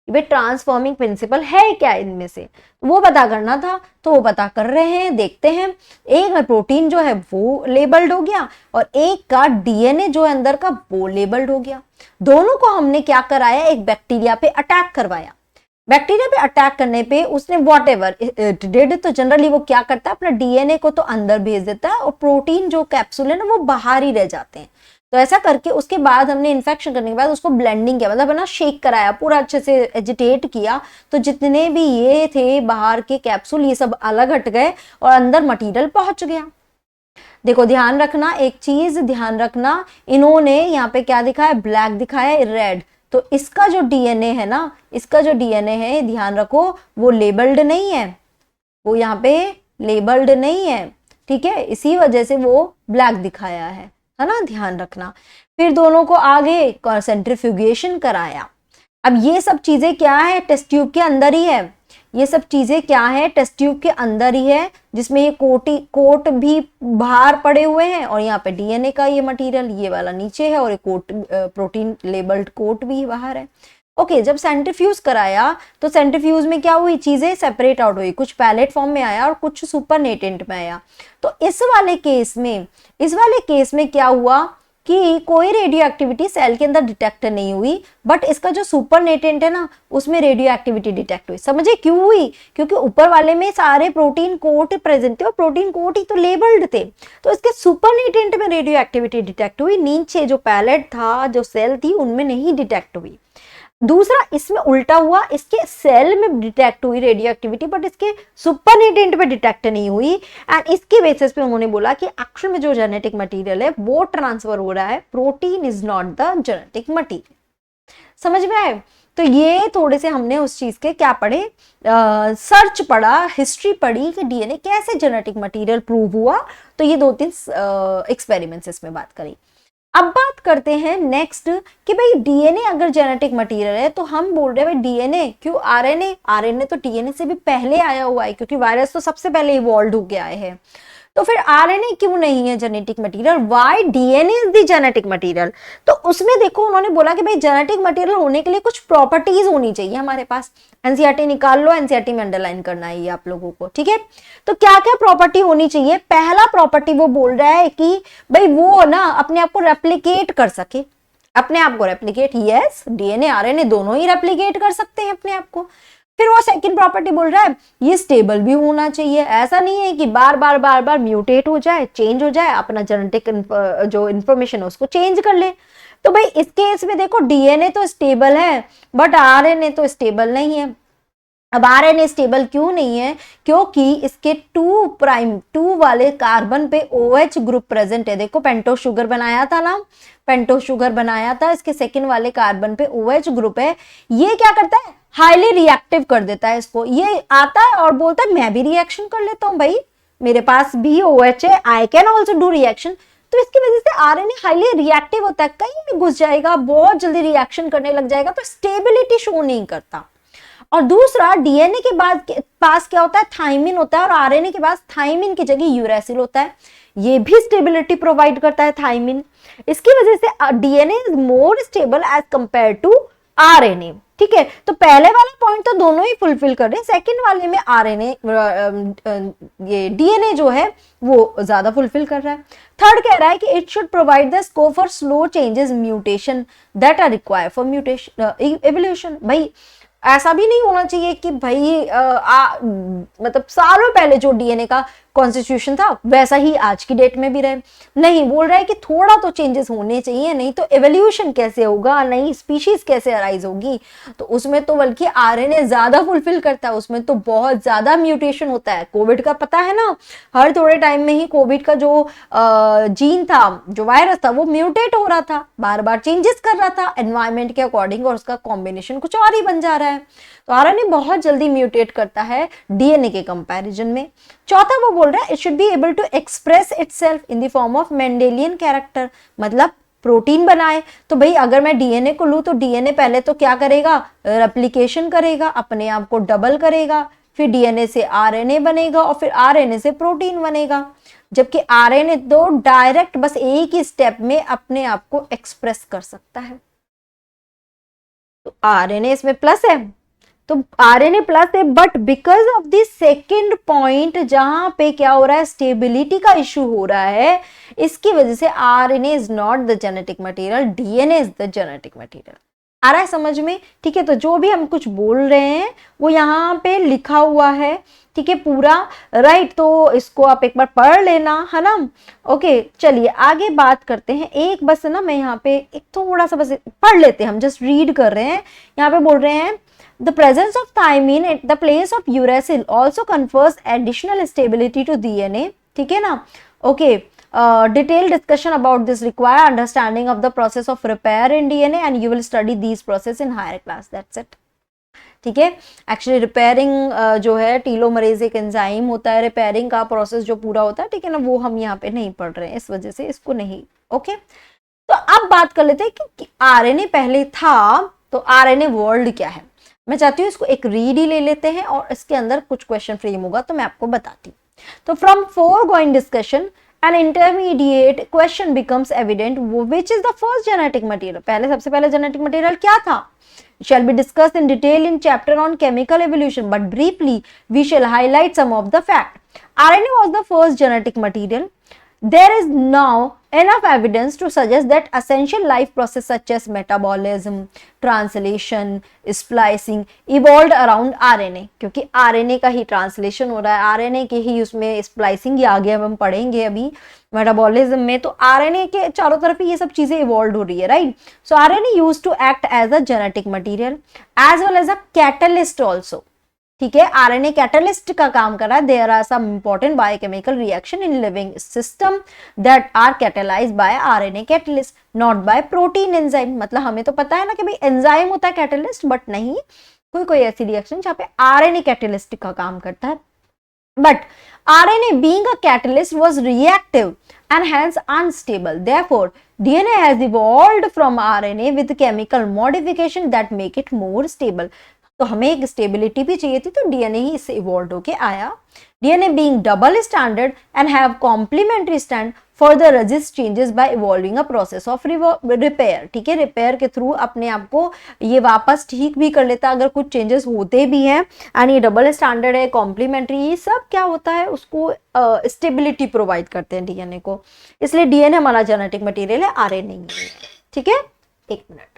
भाई ट्रांसफॉर्मिंग प्रिंसिपल है क्या इनमें से, वो पता करना था, तो वो पता कर रहे हैं। देखते हैं, एक में प्रोटीन जो है वो लेबल्ड हो गया और एक का डीएनए जो है अंदर का वो लेबल्ड हो गया। दोनों को हमने क्या कराया, एक बैक्टीरिया पे अटैक करवाया। बैक्टीरिया पे अटैक करने पे उसने वॉट एवर इट डिड, तो जनरली वो क्या करता है अपना डीएनए को तो अंदर भेज देता है और प्रोटीन जो कैप्सूल है ना वो बाहर ही रह जाते हैं। तो ऐसा करके उसके बाद हमने इन्फेक्शन करने के बाद उसको ब्लेंडिंग किया, मतलब है ना शेक कराया, पूरा अच्छे से एजिटेट किया, तो जितने भी ये थे बाहर के कैप्सूल ये सब अलग हट गए और अंदर मटेरियल पहुंच गया। देखो ध्यान रखना, एक चीज ध्यान रखना, इन्होंने यहाँ पे क्या दिखाया, ब्लैक दिखाया, रेड। तो इसका जो डीएनए है ना, इसका जो डीएनए है ध्यान रखो वो लेबल्ड नहीं है, वो यहाँ पे लेबल्ड नहीं है, ठीक है, इसी वजह से वो ब्लैक दिखाया है ना, ध्यान रखना। फिर दोनों को आगे सेंट्रीफ्यूगेशन कराया। अब ये सब चीजें क्या है, टेस्ट ट्यूब के अंदर ही है, ये सब चीजें क्या है, टेस्ट ट्यूब के अंदर ही है, जिसमें ये कोट भी बाहर पड़े हुए हैं और यहाँ पे डीएनए का ये मटेरियल ये वाला नीचे है और ये कोट प्रोटीन लेबल्ड कोट भी बाहर है। ओके, जब सेंट्रीफ्यूज कराया तो सेंट्रीफ्यूज में क्या हुई, चीजें सेपरेट आउट हुई, कुछ पैलेट फॉर्म में आया और कुछ सुपरनेटेंट में आया। तो इस वाले केस में क्या हुआ कि कोई रेडियो एक्टिविटी सेल के अंदर डिटेक्ट नहीं हुई, बट इसका जो सुपरनेटेंट है ना उसमें रेडियो एक्टिविटी डिटेक्ट हुई। समझे क्यों हुई, क्योंकि ऊपर वाले में सारे प्रोटीन कोट प्रेजेंट थे और प्रोटीन कोट ही तो लेबल्ड थे, तो इसके सुपरनेटेंट में रेडियो एक्टिविटी डिटेक्ट हुई, नीचे जो पैलेट था, जो सेल थी, उनमें नहीं डिटेक्ट हुई। दूसरा इसमें उल्टा हुआ, इसके सेल में डिटेक्ट हुई रेडियो एक्टिविटी बट इसके सुपरनेटेंट पे डिटेक्ट नहीं हुई, एंड इसके बेसिस पे उन्होंने बोला कि एक्चुअल में जो जेनेटिक मटेरियल है वो ट्रांसफर हो रहा है, protein is not the genetic material. समझ में आए? तो ये थोड़े से हमने उस चीज के क्या पढ़े, सर्च पढ़ा, हिस्ट्री पढ़ी कि डीएनए कैसे जेनेटिक मटेरियल प्रूव हुआ। तो ये 2-3 एक्सपेरिमेंट्स इसमें बात करी। अब बात करते हैं नेक्स्ट कि भाई डीएनए अगर जेनेटिक मटेरियल है तो हम बोल रहे हैं भाई डीएनए क्यों, आरएनए तो डीएनए से भी पहले आया हुआ है, क्योंकि वायरस तो सबसे पहले इवॉल्व होके आए हैं, तो फिर आरएनए क्यों नहीं है genetic material, why DNA is the genetic material. तो उसमें देखो उन्होंने बोला कि भाई जेनेटिक मटेरियल होने के लिए कुछ प्रॉपर्टीज होनी चाहिए हमारे पास। एनसीईआरटी निकाल लो, एनसीईआरटी में अंडरलाइन करना है ये आप लोगों को, ठीक है। तो क्या क्या प्रॉपर्टी होनी चाहिए, पहला प्रॉपर्टी वो बोल रहा है कि भाई वो ना अपने आप को रेप्लिकेट कर सके, अपने आप को रेप्लिकेट, यस डीएनए आरएनए दोनों ही रेप्लिकेट कर सकते हैं अपने आप को। फिर वो सेकंड प्रॉपर्टी बोल रहा है ये स्टेबल भी होना चाहिए, ऐसा नहीं है कि बार बार म्यूटेट हो जाए, चेंज हो जाए, अपना जेनेटिक जो इंफॉर्मेशन है उसको चेंज कर ले। तो भाई इस केस में देखो डीएनए तो स्टेबल है बट आरएनए तो स्टेबल नहीं है। अब आरएनए स्टेबल क्यों नहीं है, क्योंकि इसके 2' वाले कार्बन पे OH ग्रुप प्रेजेंट है। देखो पेंटोस शुगर बनाया था ना, पेंटोस शुगर बनाया था, इसके सेकंड वाले कार्बन पे OH ग्रुप है। ये क्या करता है, हाईली रिएक्टिव कर देता है इसको। ये आता है और बोलता है मैं भी रिएक्शन कर लेता हूं, भाई मेरे पास भी OH है, I can also do reaction. तो इसकी वजह से आरएनए हाईली रिएक्टिव होता है, कहीं भी घुस जाएगा, बहुत जल्दी रिएक्शन करने लग जाएगा, तो स्टेबिलिटी शो नहीं करता। और दूसरा डीएनए के बाद पास क्या होता है, थाइमिन होता है, और आरएनए के पास थाइमिन की जगह यूरेसिल होता है, ये भी स्टेबिलिटी प्रोवाइड करता है थाइमिन। इसकी वजह से DNA is more stable as compare to RNA, ठीक है। तो पहले वाला पॉइंट तो दोनों ही फुलफिल कर रहे हैं, सेकंड वाले में आरएनए ये डीएनए जो है वो ज्यादा फुलफिल कर रहा है। थर्ड कह रहा है कि it should provide the scope for slow changes mutation that are required for mutation evolution. भाई ऐसा भी नहीं होना चाहिए कि भाई मतलब सालों पहले जो डीएनए का कॉन्स्टिट्यूशन था वैसा ही आज की डेट में भी रहे। नहीं, बोल रहा है कि थोड़ा तो चेंजेस होने चाहिए, नहीं तो एवोल्यूशन कैसे होगा, नई स्पीशीज कैसे अराइज होगी। तो उसमें तो बल्कि आरएनए ज्यादा फुलफिल करता है, उसमें तो बहुत ज्यादा म्यूटेशन होता है। कोविड का पता है ना, हर थोड़े टाइम में ही कोविड का जो जीन था, जो वायरस था, वो म्यूटेट हो रहा था, बार बार चेंजेस कर रहा था एनवायरमेंट के अकॉर्डिंग, और उसका कॉम्बिनेशन कुछ और ही बन जा रहा है। तो आरएनए बहुत जल्दी म्यूटेट करता है डीएनए के कंपैरिजन में। चौथा वो बोल रहा है it should be able to express itself in the form of Mendelian character, मतलब प्रोटीन बनाए। तो भाई अगर मैं डीएनए को लूं तो डीएनए पहले तो क्या करेगा, रेप्लिकेशन करेगा, अपने आप को डबल करेगा, फिर डीएनए से आरएनए बनेगा और फिर आरएनए से प्रोटीन बनेगा। जबकि आरएनए तो डायरेक्ट बस एक ही स्टेप में अपने आप को एक्सप्रेस कर सकता है। तो आरएनए इसमें प्लस है, तो आरएनए प्लस है, but because of the second point जहां पे क्या हो रहा है, स्टेबिलिटी का इश्यू हो रहा है, इसकी वजह से RNA is not the genetic material, DNA is the genetic material. आ रहा है समझ में? ठीक है, तो जो भी हम कुछ बोल रहे हैं वो यहाँ पे लिखा हुआ है, ठीक है, पूरा राइट। तो इसको आप एक बार पढ़ लेना, है ना। ओके, चलिए आगे बात करते हैं। एक बस ना मैं यहाँ पे एक थोड़ा सा बस पढ़ लेते हैं, हम जस्ट रीड कर रहे हैं। यहाँ पे बोल रहे हैं the presence of thymine at the place of uracil also confers additional stability to DNA, ठीक है ना। Okay, detailed discussion about this require understanding of the process of repair in DNA and you will study these process in higher class, that's it, ठीक है। Actually repairing जो है telomerase एक enzyme होता है, रिपेयरिंग का प्रोसेस जो पूरा होता है, ठीक है ना, वो हम यहाँ पे नहीं पढ़ रहे हैं, इस वजह से इसको नहीं। ओके, तो अब बात कर लेते हैं कि आरएनए पहले था, तो आरएनए वर्ल्ड क्या है। मैं चाहती हूँ इसको एक रीड ही ले लेते हैं और इसके अंदर कुछ क्वेश्चन फ्रेम होगा तो मैं आपको बताती हूँ। तो from foregoing discussion an intermediate question becomes evident which is the first genetic material। पहले सबसे पहले जेनेटिक मटेरियल क्या था, shall be discussed in detail in chapter on chemical evolution, but briefly we shall highlight some of the fact. RNA was the first genetic material. There is now enough evidence to suggest that essential life process such as metabolism, translation, splicing evolved around RNA, क्योंकि RNA का ही translation हो रहा है, RNA के ही उसमें splicing ही आगे हम पढ़ेंगे अभी मेटाबॉलिज्म में। तो RNA के चारों तरफ ही ये सब चीजें इवॉल्व हो रही है, right. So RNA used to act as a genetic material as well as a catalyst also, ठीक है। आरएनए कैटलिस्ट का काम कर रहा है। There are some important biochemical reaction in living system that are catalysed by RNA catalyst, not by protein enzyme. मतलब हमें तो पता है ना कि भाई एंजाइम होता है कैटलिस्ट, बट नहीं, कोई ऐसी रिएक्शन जहाँ पे आरएनए कैटलिस्ट का काम करता है। But RNA being a catalyst was reactive and hence unstable. Therefore, DNA has evolved from RNA with chemical modification that make it more stable. तो हमें एक स्टेबिलिटी भी चाहिए थी, तो डीएनए ही इससे इवॉल्व होके आया। DNA being double standard and have complementary stand further resist changes by evolving a process of repair, ठीक है। रिपेयर के थ्रू अपने आप को ये वापस ठीक भी कर लेता अगर कुछ चेंजेस होते भी हैं। एंड ये डबल स्टैंडर्ड है, कॉम्प्लीमेंट्री, ये सब क्या होता है, उसको स्टेबिलिटी प्रोवाइड करते हैं डीएनए को। इसलिए डीएनए हमारा जेनेटिक मटेरियल है, आरएनए नहीं है, ठीक है। एक मिनट,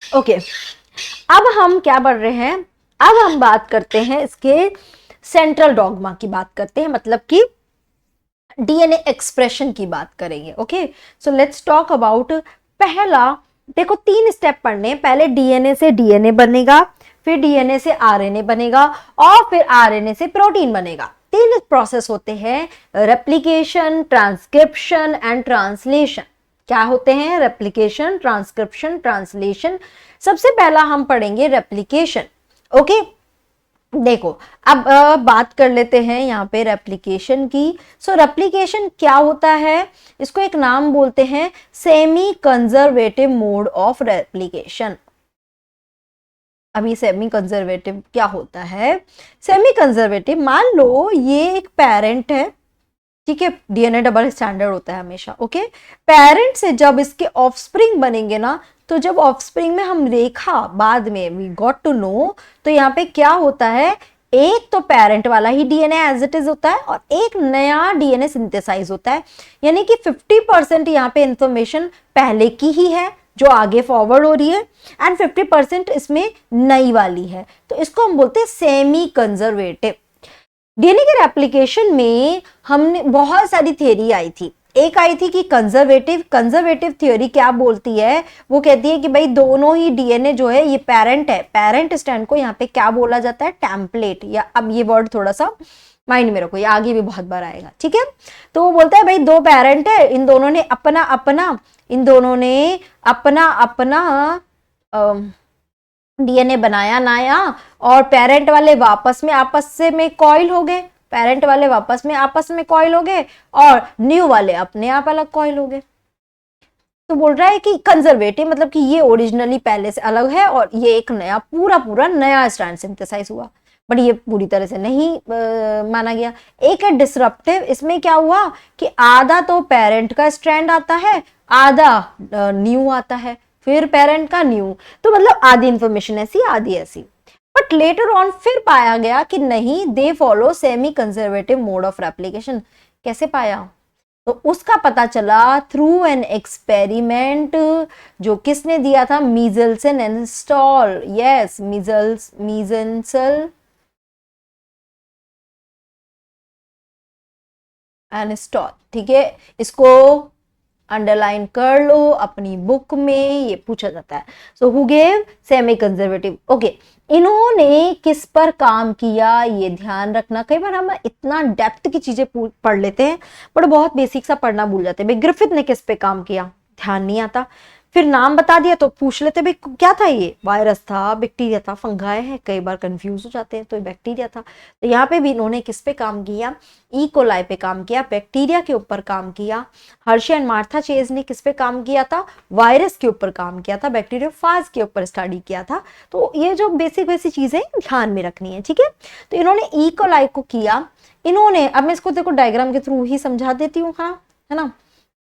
ओके, अब हम क्या पढ़ रहे हैं, अब हम बात करते हैं इसके सेंट्रल डॉगमा की बात करते हैं, मतलब कि डीएनए एक्सप्रेशन की बात करेंगे। Okay, so let's talk about. पहला देखो, 3 स्टेप पढ़ने हैं। पहले डीएनए से डीएनए बनेगा, फिर डीएनए से आरएनए बनेगा और फिर आरएनए से प्रोटीन बनेगा। 3 प्रोसेस होते हैं, रेप्लिकेशन, ट्रांसक्रिप्शन एंड ट्रांसलेशन। क्या होते हैं? Replication, transcription, translation. सबसे पहला हम पढ़ेंगे रेप्लिकेशन। ओके, देखो अब बात कर लेते हैं यहाँ पे रेप्लिकेशन की। सो रेप्लिकेशन क्या होता है? इसको एक नाम बोलते हैं semi conservative mode of replication. अभी सेमी कंजर्वेटिव क्या होता है? सेमी कंजर्वेटिव, मान लो ये एक पेरेंट है, ठीक है, डीएनए डबल स्टैंडर्ड होता है हमेशा। ओके, पेरेंट से जब इसके ऑफस्प्रिंग बनेंगे ना, तो जब ऑफस्प्रिंग में हम देखा बाद में वी गॉट टू नो, तो यहाँ पे क्या होता है, एक तो पेरेंट वाला ही डीएनए एज इट इज होता है और एक नया डीएनए सिंथेसाइज होता है। यानी कि 50% यहाँ पे इंफॉर्मेशन पहले की ही है, जो आगे फॉरवर्ड हो रही है, एंड 50% इसमें नई वाली है, तो इसको हम बोलते हैं सेमी कंजर्वेटिव। डीएनए के रेप्लिकेशन में हमने बहुत सारी थ्योरी आई थी। एक आई थी कि कंजर्वेटिव थ्योरी क्या बोलती है, वो कहती है कि भाई दोनों ही डीएनए जो है ये पेरेंट है, पेरेंट स्ट्रैंड को यहाँ पे क्या बोला जाता है, टेम्पलेट, या अब ये वर्ड थोड़ा सा माइंड में रखो, ये आगे भी बहुत बार आएगा, ठीक है। तो वो बोलता है भाई दो पेरेंट है, इन दोनों ने अपना डीएनए बनाया नया, और पेरेंट वाले आपस में कॉइल हो गए, पेरेंट वाले आपस में कॉइल हो गए, और न्यू वाले अपने आप अलग कॉइल हो गए। तो बोल रहा है कि कंजर्वेटिव मतलब कि ये ओरिजिनली पहले से अलग है और ये एक नया पूरा नया स्ट्रैंड सिंथेसाइज हुआ, बट ये पूरी तरह से नहीं माना गया। एक है डिसरप्टिव, इसमें क्या हुआ कि आधा तो पेरेंट का स्ट्रैंड आता है, आधा न्यू आता है, फिर पेरेंट का न्यू, तो मतलब आधी इंफॉर्मेशन ऐसी आधी ऐसी। बट लेटर ऑन फिर पाया गया कि नहीं, they follow semi conservative mode of replication. कैसे पाया? तो उसका पता चला थ्रू एन एक्सपेरिमेंट, जो किसने दिया था, Meselson and Stahl. Yes, Meselson and Stahl, ठीक है, इसको अंडरलाइन कर लो अपनी बुक में, ये पूछा जाता है। So who gave semi conservative, okay. इन्होंने किस पर काम किया ये ध्यान रखना, कई बार हम इतना डेप्थ की चीजें पढ़ लेते हैं बट बहुत बेसिक सा पढ़ना भूल जाते हैं। भाई ग्रिफिथ ने किस पे काम किया, ध्यान नहीं आता, फिर नाम बता दिया तो पूछ लेते भाई क्या था, ये वायरस था, बैक्टीरिया था, फंगाई है, कई बार कंफ्यूज हो जाते हैं, तो ये बैक्टीरिया था। तो यहाँ पे भी इन्होंने किस पे काम किया, ई कोलाई पे काम किया, बैक्टीरिया के ऊपर काम किया। हर्षे एंड मार्था चेज ने किस पे काम किया था, वायरस के ऊपर काम किया था, बैक्टीरियोफाज के ऊपर स्टडी किया था। तो ये जो बेसिक चीजें ध्यान में रखनी है, ठीक है। तो इन्होंने ई कोलाई को किया, इन्होंने, अब मैं इसको देखो डायग्राम के थ्रू ही समझा देती हूँ, हाँ है ना,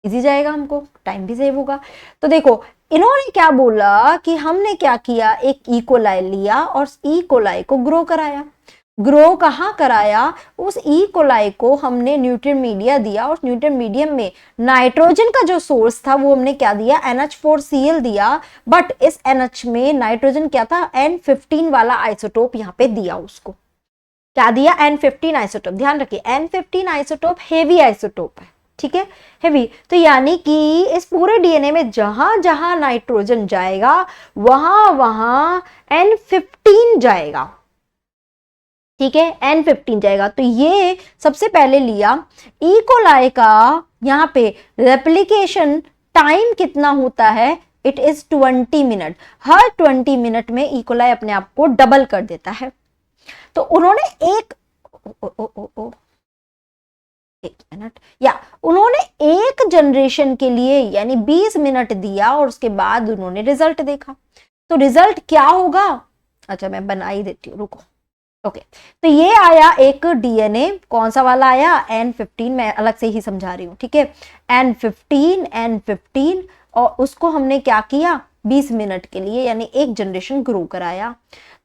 इजी जाएगा, हमको टाइम भी सेव होगा। तो देखो इन्होंने क्या बोला कि हमने क्या किया, एक ई कोलाई लिया और ई कोलाई को ग्रो कराया। ग्रो कहाँ कराया, उस ई कोलाई को हमने न्यूट्रिएंट मीडिया दिया, और न्यूट्रिएंट मीडियम में नाइट्रोजन का जो सोर्स था वो हमने क्या दिया, NH4Cl दिया। बट इस NH में नाइट्रोजन क्या था, N15 वाला आइसोटोप यहाँ पे दिया, उसको क्या दिया, N15 आइसोटोप। ध्यान रखिए N15 आइसोटोप हेवी आइसोटोप है, ठीक है, हेवी। तो यानी कि इस पूरे डीएनए में जहां जहां नाइट्रोजन जाएगा वहां वहां N15 जाएगा, ठीक है, N15 जाएगा। तो ये सबसे पहले लिया ई कोलाई का, यहाँ पे रेप्लिकेशन टाइम कितना होता है, it is 20 minute. Her 20 minute में ई कोलाई अपने आप को डबल कर देता है। तो उन्होंने एक मिनट, या उन्होंने एक जनरेशन के लिए यानी 20 मिनट दिया, और उसके बाद उन्होंने रिजल्ट देखा। तो रिजल्ट क्या होगा, अच्छा मैं बना ही देती हूँ, रुको, ओके। तो ये आया एक डीएनए, कौन सा वाला आया, N15, मैं अलग से ही समझा रही हूँ, ठीक है, N15, और उसको हमने क्या किया, 20 मिनट के लिए यानी एक जनरेशन ग्रो कराया।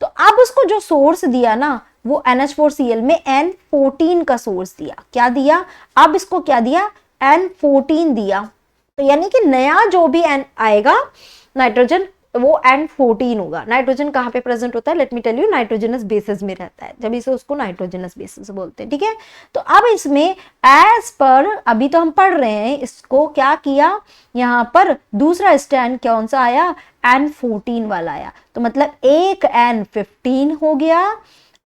तो अब उसको जो सोर्स दिया ना, वो NH4Cl में N14 का सोर्स दिया। क्या दिया, अब इसको क्या दिया, N14 दिया। तो यानी कि नया जो भी N आएगा नाइट्रोजन, वो N14 होगा। नाइट्रोजन कहाँ पे प्रेजेंट होता है, let me tell you, nitrogenous bases में रहता है, जब इसे उसको नाइट्रोजनस बेसिस बोलते हैं, ठीक है। तो अब इसमें एज पर, अभी तो हम पढ़ रहे हैं, इसको क्या किया, यहाँ पर दूसरा स्टैंड कौन सा आया, N14 वाला आया। तो मतलब एक N15 हो गया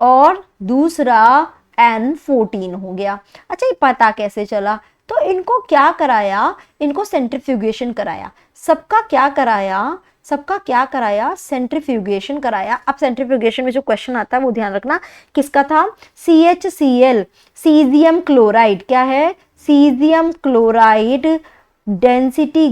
और दूसरा N14 हो गया। अच्छा ये पता कैसे चला, तो इनको क्या कराया, इनको सेंट्रीफ्यूगेशन कराया। सबका क्या कराया, सेंट्रीफ्यूगेशन कराया। अब सेंट्रीफ्यूगेशन में जो क्वेश्चन आता है वो ध्यान रखना, किसका था, CHCl, सीजियम क्लोराइड, क्या है, caesium chloride density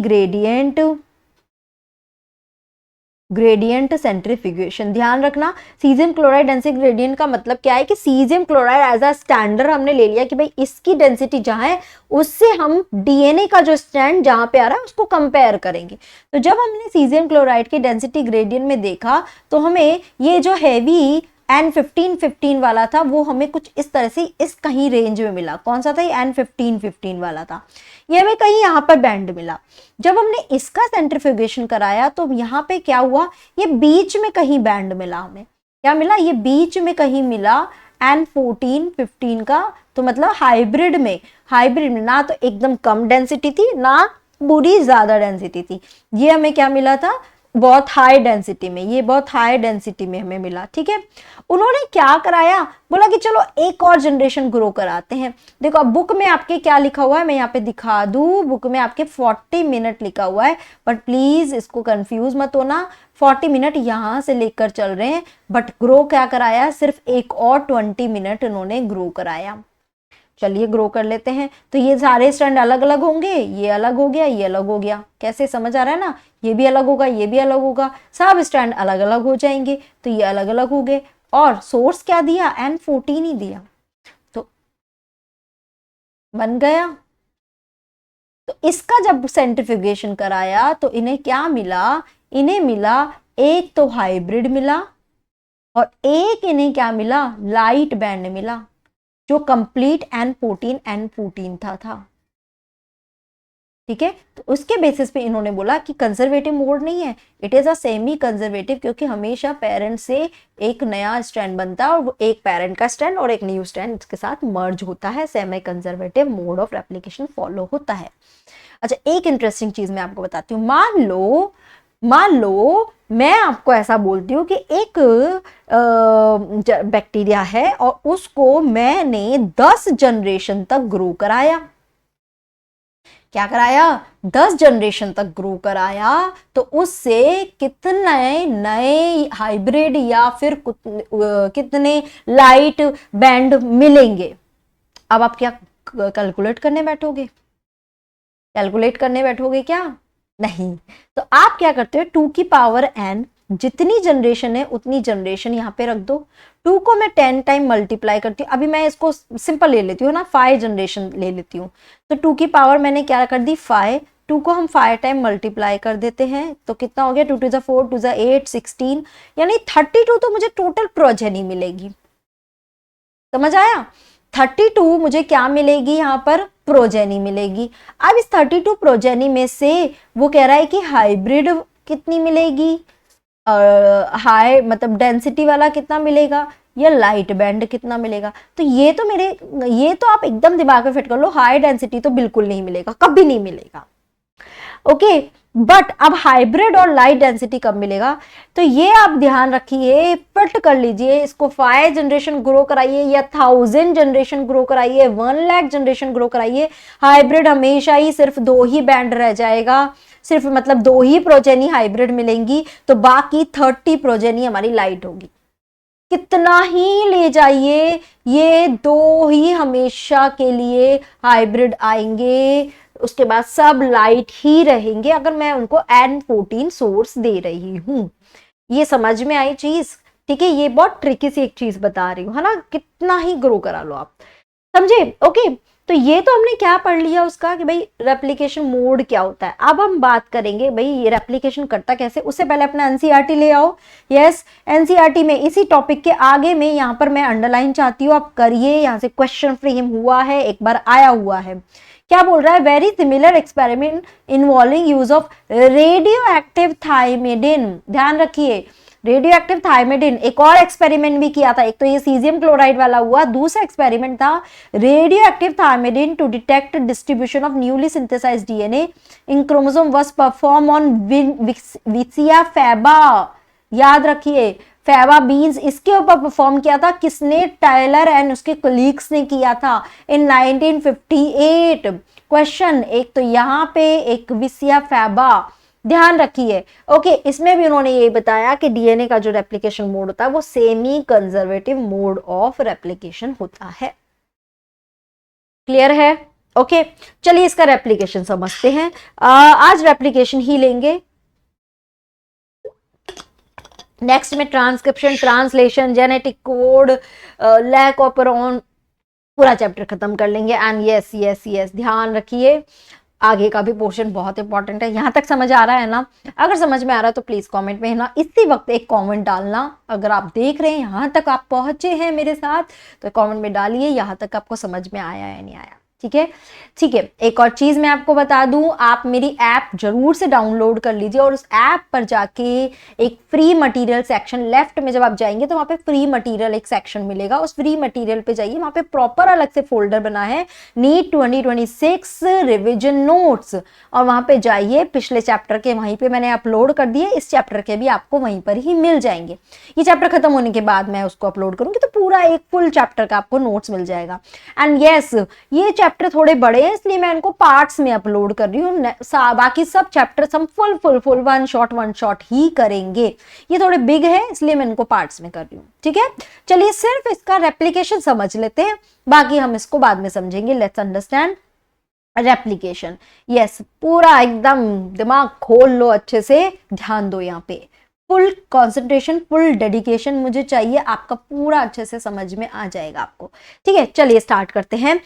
gradient centrifugation. ध्यान रखना सीजियम क्लोराइड डेंसिटी ग्रेडियंट का मतलब क्या है कि caesium chloride as a standard हमने ले लिया कि भाई इसकी डेंसिटी जहां है उससे हम डीएनए का जो स्टैंड जहां पे आ रहा है उसको कंपेयर करेंगे। तो जब हमने सीजियम क्लोराइड की डेंसिटी ग्रेडियंट में देखा तो हमें ये जो हैवी N15-15 वाला था वो हमें कुछ इस तरह से इस कहीं रेंज में मिला। कौन सा था ये? N15-15 वाला था, ये हमें कहीं यहाँ पर बैंड मिला। जब हमने इसका सेंट्रीफ्यूगेशन कराया तो यहाँ पे क्या हुआ, ये बीच में कहीं बैंड मिला, हमें क्या मिला, ये बीच में कहीं मिला N14-15 का। तो मतलब हाइब्रिड में ना तो एकदम कम डेंसिटी थी ना बुरी ज्यादा डेंसिटी थी, ये हमें क्या मिला था, बहुत हाई डेंसिटी में, ये बहुत हाई डेंसिटी में हमें मिला। ठीक है, उन्होंने क्या कराया, बोला कि चलो एक और जनरेशन ग्रो कराते हैं। देखो अब बुक में आपके क्या लिखा हुआ है, मैं यहाँ पे दिखा दूं, बुक में आपके 40 मिनट लिखा हुआ है, बट प्लीज इसको कंफ्यूज मत होना, 40 मिनट यहाँ से लेकर चल रहे हैं, बट ग्रो क्या कराया, सिर्फ एक और 20 मिनट इन्होंने ग्रो कराया। चलिए ग्रो कर लेते हैं। तो ये सारे स्ट्रैंड अलग अलग होंगे, ये अलग हो गया, ये अलग हो गया, कैसे समझ आ रहा है ना, ये भी अलग होगा, ये भी अलग होगा, सब स्ट्रैंड अलग अलग हो जाएंगे। तो ये अलग अलग हो गए, और सोर्स क्या दिया, N14 ही दिया, तो बन गया। तो इसका जब सेंट्रीफ्यूगेशन कराया तो इन्हें क्या मिला, इन्हें मिला एक तो हाइब्रिड मिला, और एक इन्हें क्या मिला, लाइट बैंड मिला, जो कंप्लीट N14 था। ठीक है, तो उसके बेसिस पे इन्होंने बोला कि कंजर्वेटिव मोड नहीं है, it is a semi conservative, क्योंकि हमेशा पेरेंट से एक नया स्ट्रैंड बनता है, और वो एक पेरेंट का स्ट्रैंड और एक न्यू स्ट्रैंड इसके साथ मर्ज होता है, semi conservative mode of replication follow होता है। अच्छा, एक इंटरेस्टिंग चीज मैं आपको बताती हूँ। मान लो मैं आपको ऐसा बोलती हूँ कि एक बैक्टीरिया है और उसको मैंने 10 जनरेशन तक ग्रो कराया। क्या कराया, 10 जनरेशन तक ग्रो कराया, तो उससे कितने नए हाइब्रिड या फिर कितने लाइट बैंड मिलेंगे। अब आप क्या कैलकुलेट करने बैठोगे क्या, नहीं। तो आप क्या करते हो, 2 की पावर n, जितनी जनरेशन है उतनी जनरेशन यहाँ पे रख दो। 2 को मैं 10 टाइम मल्टीप्लाई करती हूँ, अभी मैं इसको सिंपल ले लेती हूँ ना, 5 जनरेशन ले लेती हूँ, तो 2 की पावर मैंने क्या कर दी 5, 2 को हम 5 टाइम मल्टीप्लाई कर देते हैं, तो कितना हो गया, 2 टू द 4, 2 द 8, 16, यानी 32 तो मुझे टोटल प्रोजेनी मिलेगी। समझ आया, 32 मुझे क्या मिलेगी, यहाँ पर प्रोजेनी मिलेगी। अब इस 32 प्रोजेनी में से वो कह रहा है कि हाइब्रिड कितनी मिलेगी, हाई मतलब डेंसिटी वाला कितना मिलेगा, या लाइट बैंड कितना मिलेगा। तो ये तो आप एकदम दिमाग में फिट कर लो, हाई डेंसिटी तो बिल्कुल नहीं मिलेगा, कभी नहीं मिलेगा। ओके, बट अब हाइब्रिड और लाइट डेंसिटी कब मिलेगा, तो ये आप ध्यान रखिए, फिट कर लीजिए इसको, 5 जनरेशन ग्रो कराइए या 1000 जनरेशन ग्रो कराइए, 1 लाख जनरेशन ग्रो कराइए, हाइब्रिड हमेशा ही सिर्फ 2 ही बैंड रह जाएगा, सिर्फ मतलब 2 ही प्रोजेनी हाइब्रिड मिलेंगी, तो बाकी 30 प्रोजेनी हमारी लाइट होगी। कितना ही ले जाइए, ये 2 ही हमेशा के लिए हाइब्रिड आएंगे, उसके बाद सब लाइट ही रहेंगे, अगर मैं उनको N14 सोर्स दे रही हूं। ये समझ में आई चीज, ठीक है, ये बहुत ट्रिकी सी एक चीज बता रही हूँ, है ना, कितना ही ग्रो करा लो आप, समझे। ओके, तो ये तो हमने क्या पढ़ लिया उसका कि भाई रेप्लिकेशन मोड क्या होता है। अब हम बात करेंगे भाई ये रेप्लिकेशन करता कैसे, उससे पहले अपना एनसीईआरटी ले आओ। यस, एनसीईआरटी में इसी टॉपिक के आगे में यहाँ पर मैं अंडरलाइन चाहती हूँ आप करिए, यहाँ से क्वेश्चन फ्रेम हुआ है, एक बार आया हुआ है। क्या बोल रहा है, very similar experiment involving use of radioactive thymidine. ध्यान रखिए, रेडियो एक्टिव थाइमेडिन, एक और एक्सपेरिमेंट भी किया था, एक तो ये सीजियम क्लोराइड वाला हुआ, दूसरा एक्सपेरिमेंट था radioactive thymidine to detect distribution of newly synthesised DNA in chromosome was performed on Vicia faba. याद रखिए, फैबा बीन्स, इसके ऊपर परफॉर्म किया था किसने, टायलर एंड उसके कोलीग्स ने किया था इन 1958। क्वेश्चन, एक तो यहाँ पे एक विसिया फैबा, ध्यान रखिए। ओके, इसमें भी उन्होंने ये बताया कि डीएनए का जो रेप्लिकेशन मोड होता है वो semi conservative mode of replication होता है। क्लियर है, ओके। चलिए इसका रेप्लिकेशन समझते हैं, आज रेप्लिकेशन ही लेंगे, नेक्स्ट में transcription, translation, genetic code, lac operon, पूरा चैप्टर खत्म कर लेंगे। एंड यस यस यस, ध्यान रखिए आगे का भी पोर्शन बहुत इंपॉर्टेंट है। यहां तक समझ आ रहा है ना? अगर समझ में आ रहा है तो प्लीज कमेंट में ना इसी वक्त एक कमेंट डालना। अगर आप देख रहे हैं यहां तक आप पहुंचे हैं मेरे साथ तो कमेंट में डालिए यहां तक आपको समझ में आया या नहीं आया। ठीक है, ठीक है। एक और चीज मैं आपको बता दूं, आप मेरी ऐप जरूर से डाउनलोड कर लीजिए और उस ऐप पर जाके एक फ्री मटेरियल सेक्शन, लेफ्ट में जब आप जाएंगे तो वहां पे फ्री मटेरियल एक सेक्शन मिलेगा, उस फ्री मटेरियल पे जाइए, वहां पे प्रॉपर अलग से फोल्डर बना है नीट 2026 रिविजन नोट्स, और वहां पे जाइए, पिछले चैप्टर के वहीं पे मैंने अपलोड कर दिए, इस चैप्टर के भी आपको वहीं पर ही मिल जाएंगे। ये चैप्टर खत्म होने के बाद मैं उसको अपलोड करूंगी तो पूरा एक फुल चैप्टर का आपको नोट्स मिल जाएगा। एंड यस, ये चैप्टर थोड़े बड़े हैं इसलिए मैं इनको पार्ट्स में अपलोड कर रही हूँ, बाकी सब चैप्टर्स हम फुल वन शॉट ही करेंगे। ये थोड़े बिग है इसलिए मैं इनको पार्ट्स में कर रही हूँ। ठीक है, चलिए सिर्फ इसका रेप्लिकेशन समझ लेते हैं, बाकी हम इसको बाद में समझेंगे। Let's understand replication. यस, पूरा एकदम दिमाग खोल लो, अच्छे से ध्यान दो, यहाँ पे फुल कंसंट्रेशन, फुल डेडिकेशन मुझे चाहिए, आपका पूरा अच्छे से समझ में आ जाएगा आपको। ठीक है, चलिए स्टार्ट करते हैं।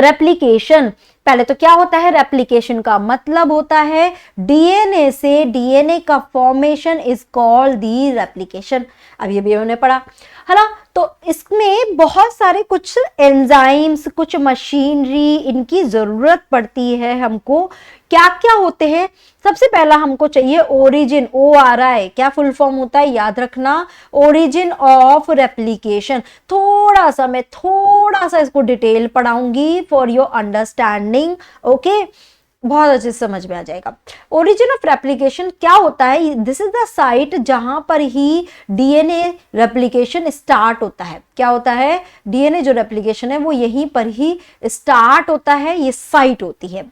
रेप्लिकेशन, पहले तो क्या होता है रेप्लिकेशन का मतलब होता है डीएनए से डीएनए का formation is called the replication. अब ये भी हमने पढ़ा है ना। तो इसमें बहुत सारे कुछ एंजाइम्स, कुछ मशीनरी इनकी जरूरत पड़ती है हमको। क्या क्या होते हैं? सबसे पहला हमको चाहिए ओरिजिन, ORI, क्या फुल फॉर्म होता है याद रखना, ओरिजिन ऑफ रेप्लिकेशन। थोड़ा सा इसको डिटेल पढ़ाऊंगी फॉर योर अंडरस्टैंडिंग। ओके, बहुत अच्छे से समझ में आ जाएगा। ओरिजिन ऑफ रेप्लिकेशन क्या होता है? दिस इज द साइट जहां पर ही डीएनए रेप्लिकेशन स्टार्ट होता है। क्या होता है? डीएनए जो रेप्लिकेशन है वो यहीं पर ही स्टार्ट होता है, ये साइट होती है।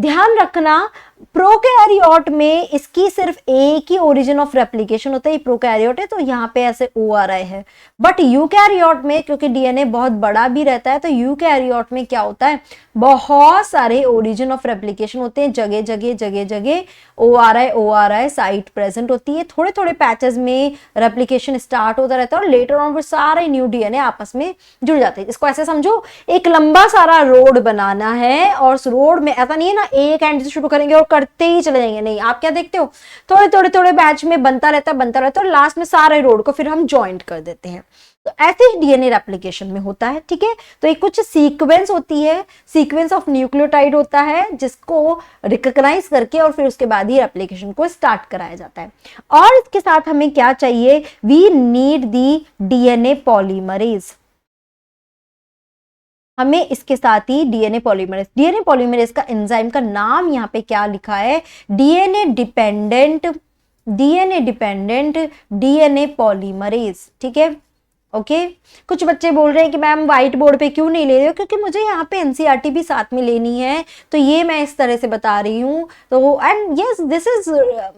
ध्यान रखना, प्रोकैरियोट में इसकी सिर्फ एक ही ओरिजिन ऑफ रेप्लिकेशन होता है, प्रोकैरियोट है तो यहाँ पे ऐसे ORI है। बट यूकैरियोट में क्योंकि डीएनए बहुत बड़ा भी रहता है तो यूकैरियोट में क्या होता है, बहुत सारे ओरिजिन ऑफ रेप्लिकेशन होते हैं, जगह जगह ORI साइट प्रेजेंट होती है। थोड़े थोड़े पैचेस में रेप्लिकेशन स्टार्ट होता रहता है और लेटर ऑन फिर सारे न्यू डीएनए आपस में जुड़ जाते हैं। इसको ऐसे समझो, एक लंबा सारा रोड बनाना है और उस रोड में ऐसा नहीं है ना एक एंड से शुरू करेंगे और करते ही चले जाएंगे, नहीं। आप क्या देखते हो, थोड़े बैच में बनता रहता है और लास्ट में सारे रोड को फिर हम ज्वाइंट कर देते हैं। तो ऐसे ही डीएनए रेप्लिकेशन में होता है। ठीक है, तो एक कुछ सीक्वेंस होती है, सीक्वेंस ऑफ न्यूक्लियोटाइड होता है जिसको रिकॉग्नाइज करके और फिर उसके बाद ही रेप्लिकेशन को स्टार्ट कराया जाता है। और इसके साथ हमें क्या चाहिए, we need the DNA polymerase. हमें इसके साथ ही डीएनए पॉलीमरेज का एंजाइम का नाम यहाँ पे क्या लिखा है, डीएनए डिपेंडेंट डीएनए पॉलीमरेज। ठीक है, ओके। कुछ बच्चे बोल रहे हैं कि मैम व्हाइट बोर्ड पे क्यों नहीं ले रहे हो, क्योंकि मुझे यहाँ पे एनसीईआरटी भी साथ में लेनी है तो ये मैं इस तरह से बता रही हूँ। तो एंड यस, दिस इज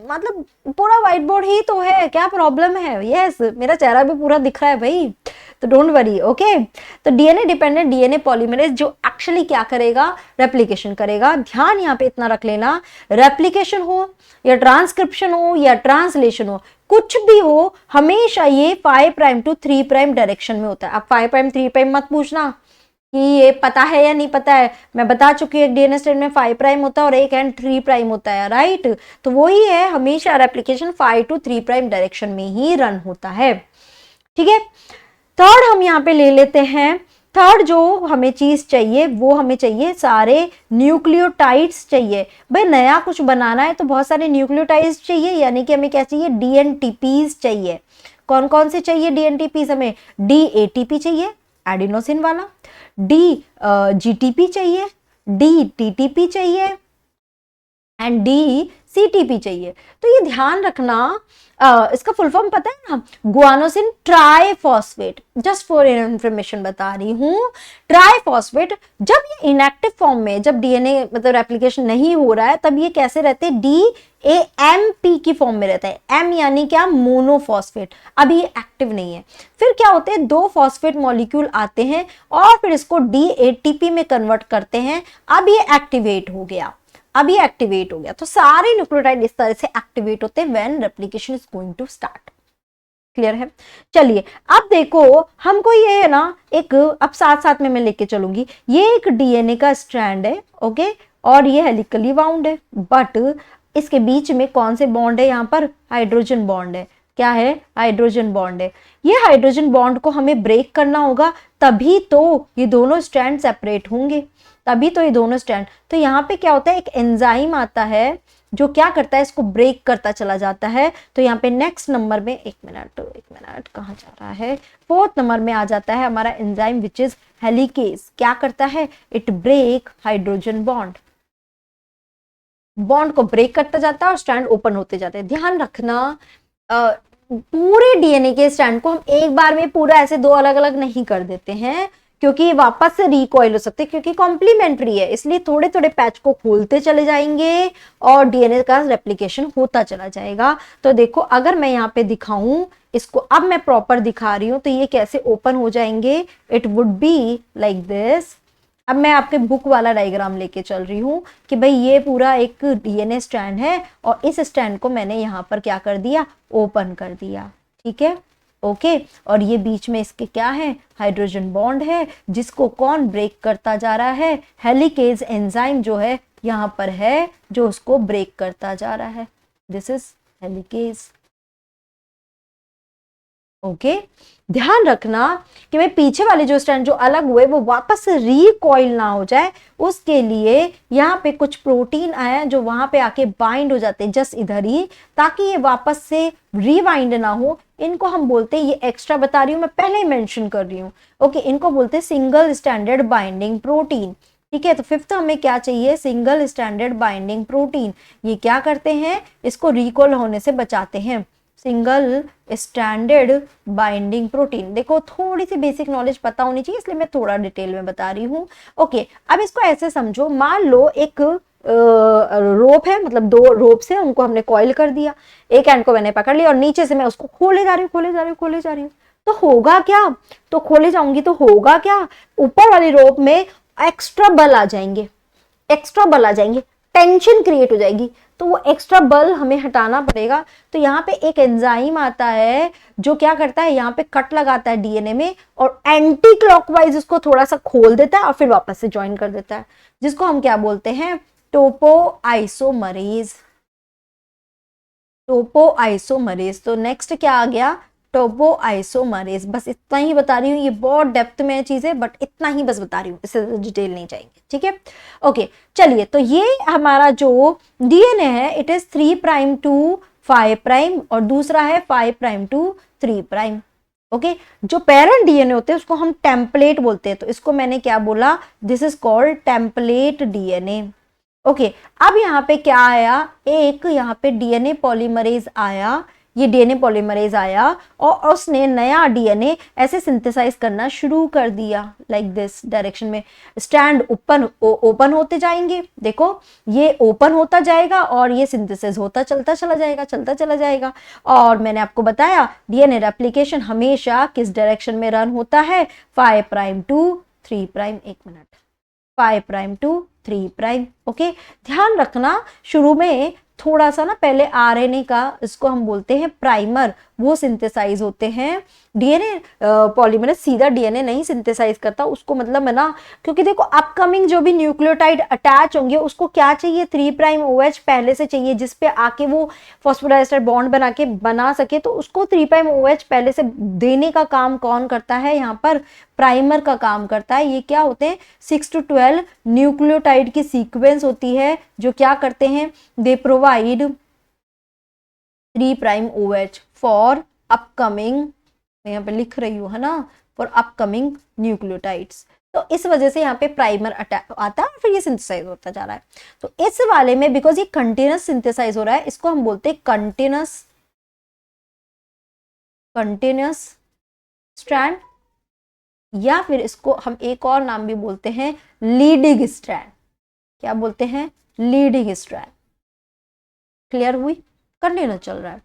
मतलब पूरा व्हाइट बोर्ड ही तो है, क्या प्रॉब्लम है? यस, मेरा चेहरा भी पूरा दिख रहा है भाई, तो डोंट वरी। ओके, तो डीएनए डिपेंडेंट डीएनए पॉलीमरेज जो एक्चुअली क्या करेगा, रेप्लिकेशन करेगा। ध्यान यहाँ पे इतना रख लेना, रेप्लिकेशन हो या ट्रांसक्रिप्शन हो या ट्रांसलेशन हो, कुछ भी हो, हमेशा ये 5 प्राइम टू 3 प्राइम डायरेक्शन में होता है। अब 5 प्राइम 3 प्राइम मत पूछना कि ये पता है या नहीं पता है, मैं बता चुकी हूँ एक डीएनए स्ट्रैंड में 5 प्राइम होता है और एक एंड 3 प्राइम होता है, राइट। तो वही है, हमेशा रेप्लिकेशन 5 टू 3 प्राइम डायरेक्शन में ही रन होता है। ठीक है, थर्ड हम यहाँ पे ले लेते हैं। थर्ड जो हमें चीज चाहिए वो हमें चाहिए सारे न्यूक्लियोटाइड्स चाहिए। भाई नया कुछ बनाना है तो बहुत सारे न्यूक्लियोटाइड्स चाहिए, यानी कि हमें क्या चाहिए, डीएनटीपीज चाहिए। कौन कौन से चाहिए डीएनटीपीज? हमें डीएटीपी चाहिए एडिनोसिन वाला, जीटीपी चाहिए, डीटीटीपी चाहिए एंड डीसीटीपी चाहिए। तो ये ध्यान रखना, इसका फुल फॉर्म पता है ना, guanosine triphosphate. Just for information बता रही हूँ, ट्राइफॉस्फेट जब ये इनएक्टिव फॉर्म में, जब डीएनए मतलब रेप्लिकेशन नहीं हो रहा है, तब ये कैसे रहते हैं, DAMP की फॉर्म में रहता है। M यानी क्या, मोनोफॉस्फेट। अब ये एक्टिव नहीं है, फिर क्या होते हैं, 2 फॉस्फेट मॉलिक्यूल आते हैं और फिर इसको DATP में कन्वर्ट करते हैं। अब ये एक्टिवेट हो गया, तो सारे न्यूक्लियोटाइड इस तरह से एक्टिवेट होते हैं when replication is going to start. Clear है? चलिए अब देखो, हमको ये है ना एक, अब साथ साथ में मैं लेके चलूंगी, ये एक डीएनए का स्ट्रैंड है, ओके, और ये हेलिकली बाउंड है, बट इसके बीच में कौन से बॉन्ड है, यहाँ पर हाइड्रोजन बॉन्ड है। क्या है? हाइड्रोजन बॉन्ड है। ये हाइड्रोजन बॉन्ड को हमें ब्रेक करना होगा, तभी तो ये दोनों स्ट्रैंड सेपरेट होंगे, तभी तो ये दोनों स्ट्रैंड। तो यहाँ पे क्या होता है, एक एंजाइम आता है जो क्या करता है, इसको ब्रेक करता चला जाता है। तो यहाँ पे नेक्स्ट नंबर में, एक मिनट कहाँ जा रहा है, 4th नंबर में आ जाता है हमारा एंजाइम विच इज हेलिकेज। क्या करता है? It break hydrogen bond, bond को ब्रेक करता जाता है और स्ट्रैंड ओपन होते जाते हैं। ध्यान रखना, पूरे डीएनए के स्ट्रैंड को हम एक बार में पूरा ऐसे दो अलग अलग नहीं कर देते हैं, क्योंकि ये वापस से रिकॉइल हो सकते हैं, क्योंकि कॉम्प्लीमेंट्री है, इसलिए थोड़े थोड़े पैच को खोलते चले जाएंगे और डीएनए का रेप्लिकेशन होता चला जाएगा। तो देखो, अगर मैं यहाँ पे दिखाऊं इसको, अब मैं प्रॉपर दिखा रही हूं, तो ये कैसे ओपन हो जाएंगे, it would be like this. अब मैं आपके बुक वाला डायग्राम लेके चल रही हूँ कि भाई ये पूरा एक डीएनए स्ट्रैंड है और इस स्ट्रैंड को मैंने यहाँ पर क्या कर दिया, ओपन कर दिया। ठीक है, ओके। और ये बीच में इसके क्या है, हाइड्रोजन बॉन्ड है, जिसको कौन ब्रेक करता जा रहा है, हेलिकेज एंजाइम जो है यहाँ पर है, जो उसको ब्रेक करता जा रहा है। This is helicase. ओके, ध्यान रखना कि भाई पीछे वाले जो स्ट्रैंड जो अलग हुए वो वापस से रिकॉइल ना हो जाए, उसके लिए यहाँ पे कुछ प्रोटीन आया जो वहां पे आके बाइंड हो जाते हैं जस्ट इधर ही, ताकि ये वापस से रिवाइंड ना हो। इनको हम बोलते हैं, ये एक्स्ट्रा बता रही हूँ मैं, पहले ही मेंशन कर रही हूँ। ओके, इनको बोलते हैं सिंगल स्टैंडर्ड बाइंडिंग प्रोटीन। ठीक है, तो 5th हमें क्या चाहिए, सिंगल स्टैंडर्ड बाइंडिंग प्रोटीन। ये क्या करते हैं, इसको रिकॉल होने से बचाते हैं। Single standard binding protein. देखो, थोड़ी सी बेसिक नॉलेज पता होनी चाहिए, इसलिए मैं थोड़ा डिटेल में बता रही हूँ। ओके, अब इसको ऐसे समझो, मान लो एक रोप है, मतलब 2 रोप से उनको हमने कॉइल कर दिया, एक एंड को मैंने पकड़ लिया और नीचे से मैं उसको खोले जा रही हूँ। तो होगा क्या, तो खोले जाऊंगी तो होगा क्या, ऊपर वाली रोप में एक्स्ट्रा बल आ जाएंगे, टेंशन क्रिएट हो जाएगी, तो वो एक्स्ट्रा बल हमें हटाना पड़ेगा। तो यहाँ पे एक एंजाइम आता है जो क्या करता है, यहाँ पे कट लगाता है डीएनए में और एंटी क्लॉकवाइज उसको थोड़ा सा खोल देता है और फिर वापस से ज्वाइन कर देता है, जिसको हम क्या बोलते हैं, टोपोआइसोमरेज। तो नेक्स्ट क्या आ गया, टोपोआइसोमरेज। बस इतना ही बता रही हूँ, ये बहुत डेप्थ में चीज है, बट इतना ही बस बता रही हूँ, इससे डिटेल नहीं जाएंगे। ठीक है, ओके, चलिए। तो ये हमारा जो डीएनए है, इट इज 3' to 5' और दूसरा है 5' to 3'। ओके, जो पेरेंट डीएनए होते हैं उसको हम टेम्पलेट बोलते हैं, तो इसको मैंने क्या बोला, this is called template DNA. Okay, अब यहाँ पे क्या आया, एक यहाँ पे डीएनए पॉलीमरेज आया, ये डीएनए पॉलीमरेज आया और उसने नया डीएनए ऐसे सिंथेसाइज करना शुरू कर दिया, लाइक दिस डायरेक्शन में। स्ट्रैंड ओपन होते जाएंगे, देखो ये ओपन होता जाएगा और ये सिंथेसिस होता चलता चला जाएगा। और मैंने आपको बताया डीएनए रेप्लिकेशन हमेशा किस डायरेक्शन में रन होता है, 5' to 3'। एक मिनट, 5' to 3'। ओके, ध्यान रखना, शुरू में थोड़ा सा ना पहले आरएनए का, इसको हम बोलते हैं प्राइमर, वो सिंथेसाइज होते हैं। डीएनए पॉलीमरेज सीधा डीएनए नहीं सिंथेसाइज करता, उसको मतलब है ना, क्योंकि देखो अपकमिंग जो भी न्यूक्लियोटाइड अटैच होंगे उसको क्या चाहिए, 3' OH पहले से चाहिए, जिसपे आके वो फॉस्फोडाइस्टर बॉन्ड बना सके, तो उसको 3' OH पहले से देने का काम कौन करता है, यहाँ पर प्राइमर का काम करता है। ये क्या होते हैं, 6 to 12 न्यूक्लियोटाइड की सीक्वेंस होती है, जो क्या करते हैं, they provide 3' OH for upcoming, मैं यहाँ पे लिख रही हूँ है ना, फॉर अपकमिंग न्यूक्लियोटाइड्स। तो इस वजह से यहाँ पे प्राइमर आता है, फिर ये सिंथेसाइज होता जा रहा है। तो इस वाले में बिकॉज ये कंटिन्यूस सिंथेसाइज हो रहा है, इसको हम बोलते हैं कंटिन्यूस स्ट्रैंड, या फिर इसको हम एक और नाम भी बोलते हैं लीडिंग स्ट्रैंड। क्या बोलते हैं, लीडिंग स्ट्रैंड। क्लियर हुई, कंटिन्यू चल रहा है।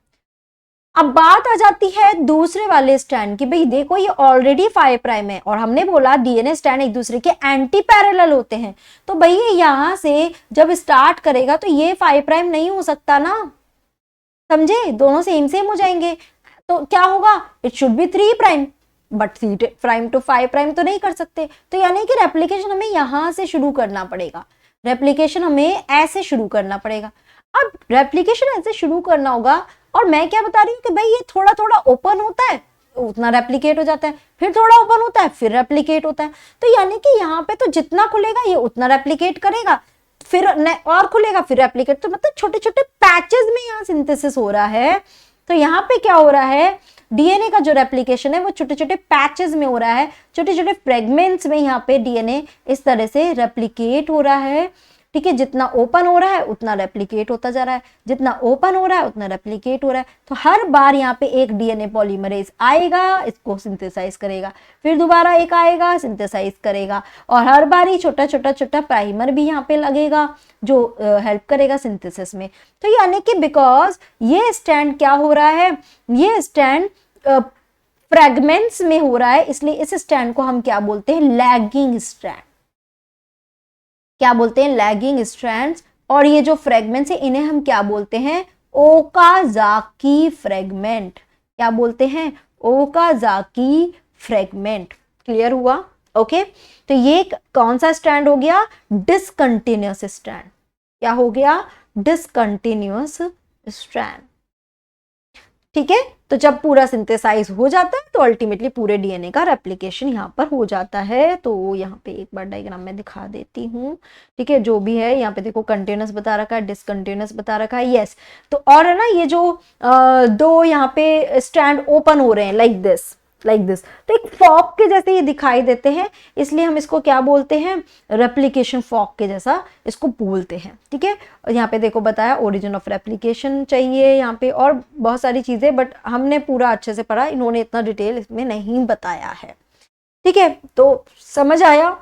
अब बात आ जाती है दूसरे वाले स्ट्रैंड की, भाई देखो ये ऑलरेडी 5' है और हमने बोला डीएनए स्ट्रैंड एक दूसरे के एंटी पैरेलल होते हैं, तो भाई ये यहां से जब स्टार्ट करेगा तो ये 5' नहीं हो सकता ना, समझे, दोनों सेम हो जाएंगे, तो क्या होगा, it should B 3', but 3' to 5' तो नहीं कर सकते, तो यानी कि रेप्लिकेशन हमें यहां से शुरू करना पड़ेगा। रेप्लिकेशन हमें ऐसे शुरू करना पड़ेगा। अब रेप्लिकेशन ऐसे शुरू करना होगा और मैं क्या बता रही हूँ कि भाई ये थोड़ा थोड़ा ओपन होता है उतना रेप्लिकेट हो जाता है, फिर थोड़ा ओपन होता है फिर रेप्लिकेट होता है। तो यानी कि यहाँ पे तो जितना खुलेगा ये उतना रेप्लिकेट करेगा, फिर और खुलेगा फिर रेप्लिकेट। तो मतलब छोटे छोटे पैचेस में यहाँ सिंथेसिस हो रहा है। तो यहाँ पे क्या हो रहा है, डीएनए का जो रेप्लिकेशन है वो छोटे छोटे पैचेस में हो रहा है, छोटे छोटे फ्रेगमेंट्स में यहाँ पे डीएनए इस तरह से रेप्लिकेट हो रहा है। ठीक है, जितना ओपन हो रहा है उतना रेप्लिकेट होता जा रहा है, जितना ओपन हो रहा है उतना रेप्लिकेट हो रहा है। तो हर बार यहाँ पे एक डीएनए पॉलीमरेज आएगा, इसको सिंथेसाइज करेगा, फिर दोबारा एक आएगा सिंथेसाइज करेगा, और हर बार ही छोटा छोटा छोटा प्राइमर भी यहाँ पे लगेगा जो हेल्प करेगा सिंथेसिस में। तो यानी कि बिकॉज ये स्टैंड क्या हो रहा है, ये स्टैंड फ्रेगमेंट्स में हो रहा है, इसलिए इस स्टैंड को हम क्या बोलते हैं, लैगिंग स्ट्रैंड। क्या बोलते हैं, लैगिंग स्ट्रैंड्स। और ये जो फ्रेगमेंट्स है इन्हें हम क्या बोलते हैं, ओकाजाकी फ्रेगमेंट। क्या बोलते हैं, ओकाजाकी फ्रेगमेंट। क्लियर हुआ? ओके, तो ये कौन सा स्ट्रैंड हो गया, डिसकंटिन्यूअस स्ट्रैंड। क्या हो गया, डिसकंटिन्यूअस स्ट्रैंड। ठीक है, तो जब पूरा सिंथेसाइज हो जाता है तो अल्टीमेटली पूरे डीएनए का रेप्लिकेशन यहाँ पर हो जाता है। तो यहाँ पे एक बार डायग्राम में दिखा देती हूँ। ठीक है, जो भी है यहाँ पे देखो कंटिन्यूअस बता रखा है, डिसकंटिन्यूअस बता रखा है। यस, तो और है ना ये जो दो यहाँ पे स्टैंड ओपन हो रहे हैं लाइक दिस, तो एक फॉग के जैसे ये दिखाई देते हैं, इसलिए हम इसको क्या बोलते हैं, रेप्लिकेशन फॉग के जैसा इसको बोलते हैं। ठीक है, और यहाँ पे देखो बताया ओरिजिन ऑफ रेप्लिकेशन चाहिए यहाँ पे, और बहुत सारी चीजें, बट हमने पूरा अच्छे से पढ़ा, इन्होंने इतना डिटेल इसमें नहीं बताया है। ठीक है, तो समझ आया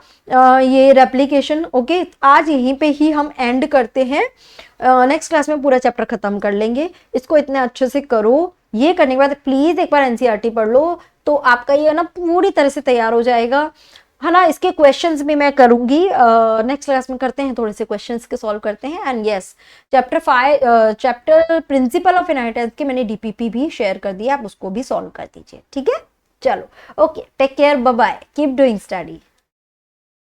ये रेप्लिकेशन। ओके, आज यहीं पे ही हम एंड करते हैं, नेक्स्ट क्लास में पूरा चैप्टर खत्म कर लेंगे। इसको इतने अच्छे से करो, ये करने के बाद प्लीज एक बार एनसीईआरटी पढ़ लो, तो आपका ये ना पूरी तरह से तैयार हो जाएगा, है ना। इसके क्वेश्चंस भी मैं करूंगी, नेक्स्ट क्लास में करते हैं, थोड़े से क्वेश्चंस के सॉल्व करते हैं। And yes, chapter principal of inheritance के मैंने डीपीपी भी शेयर कर दिया, आप उसको भी सॉल्व कर दीजिए। ठीक है, चलो, okay, take care, bye bye, keep doing study.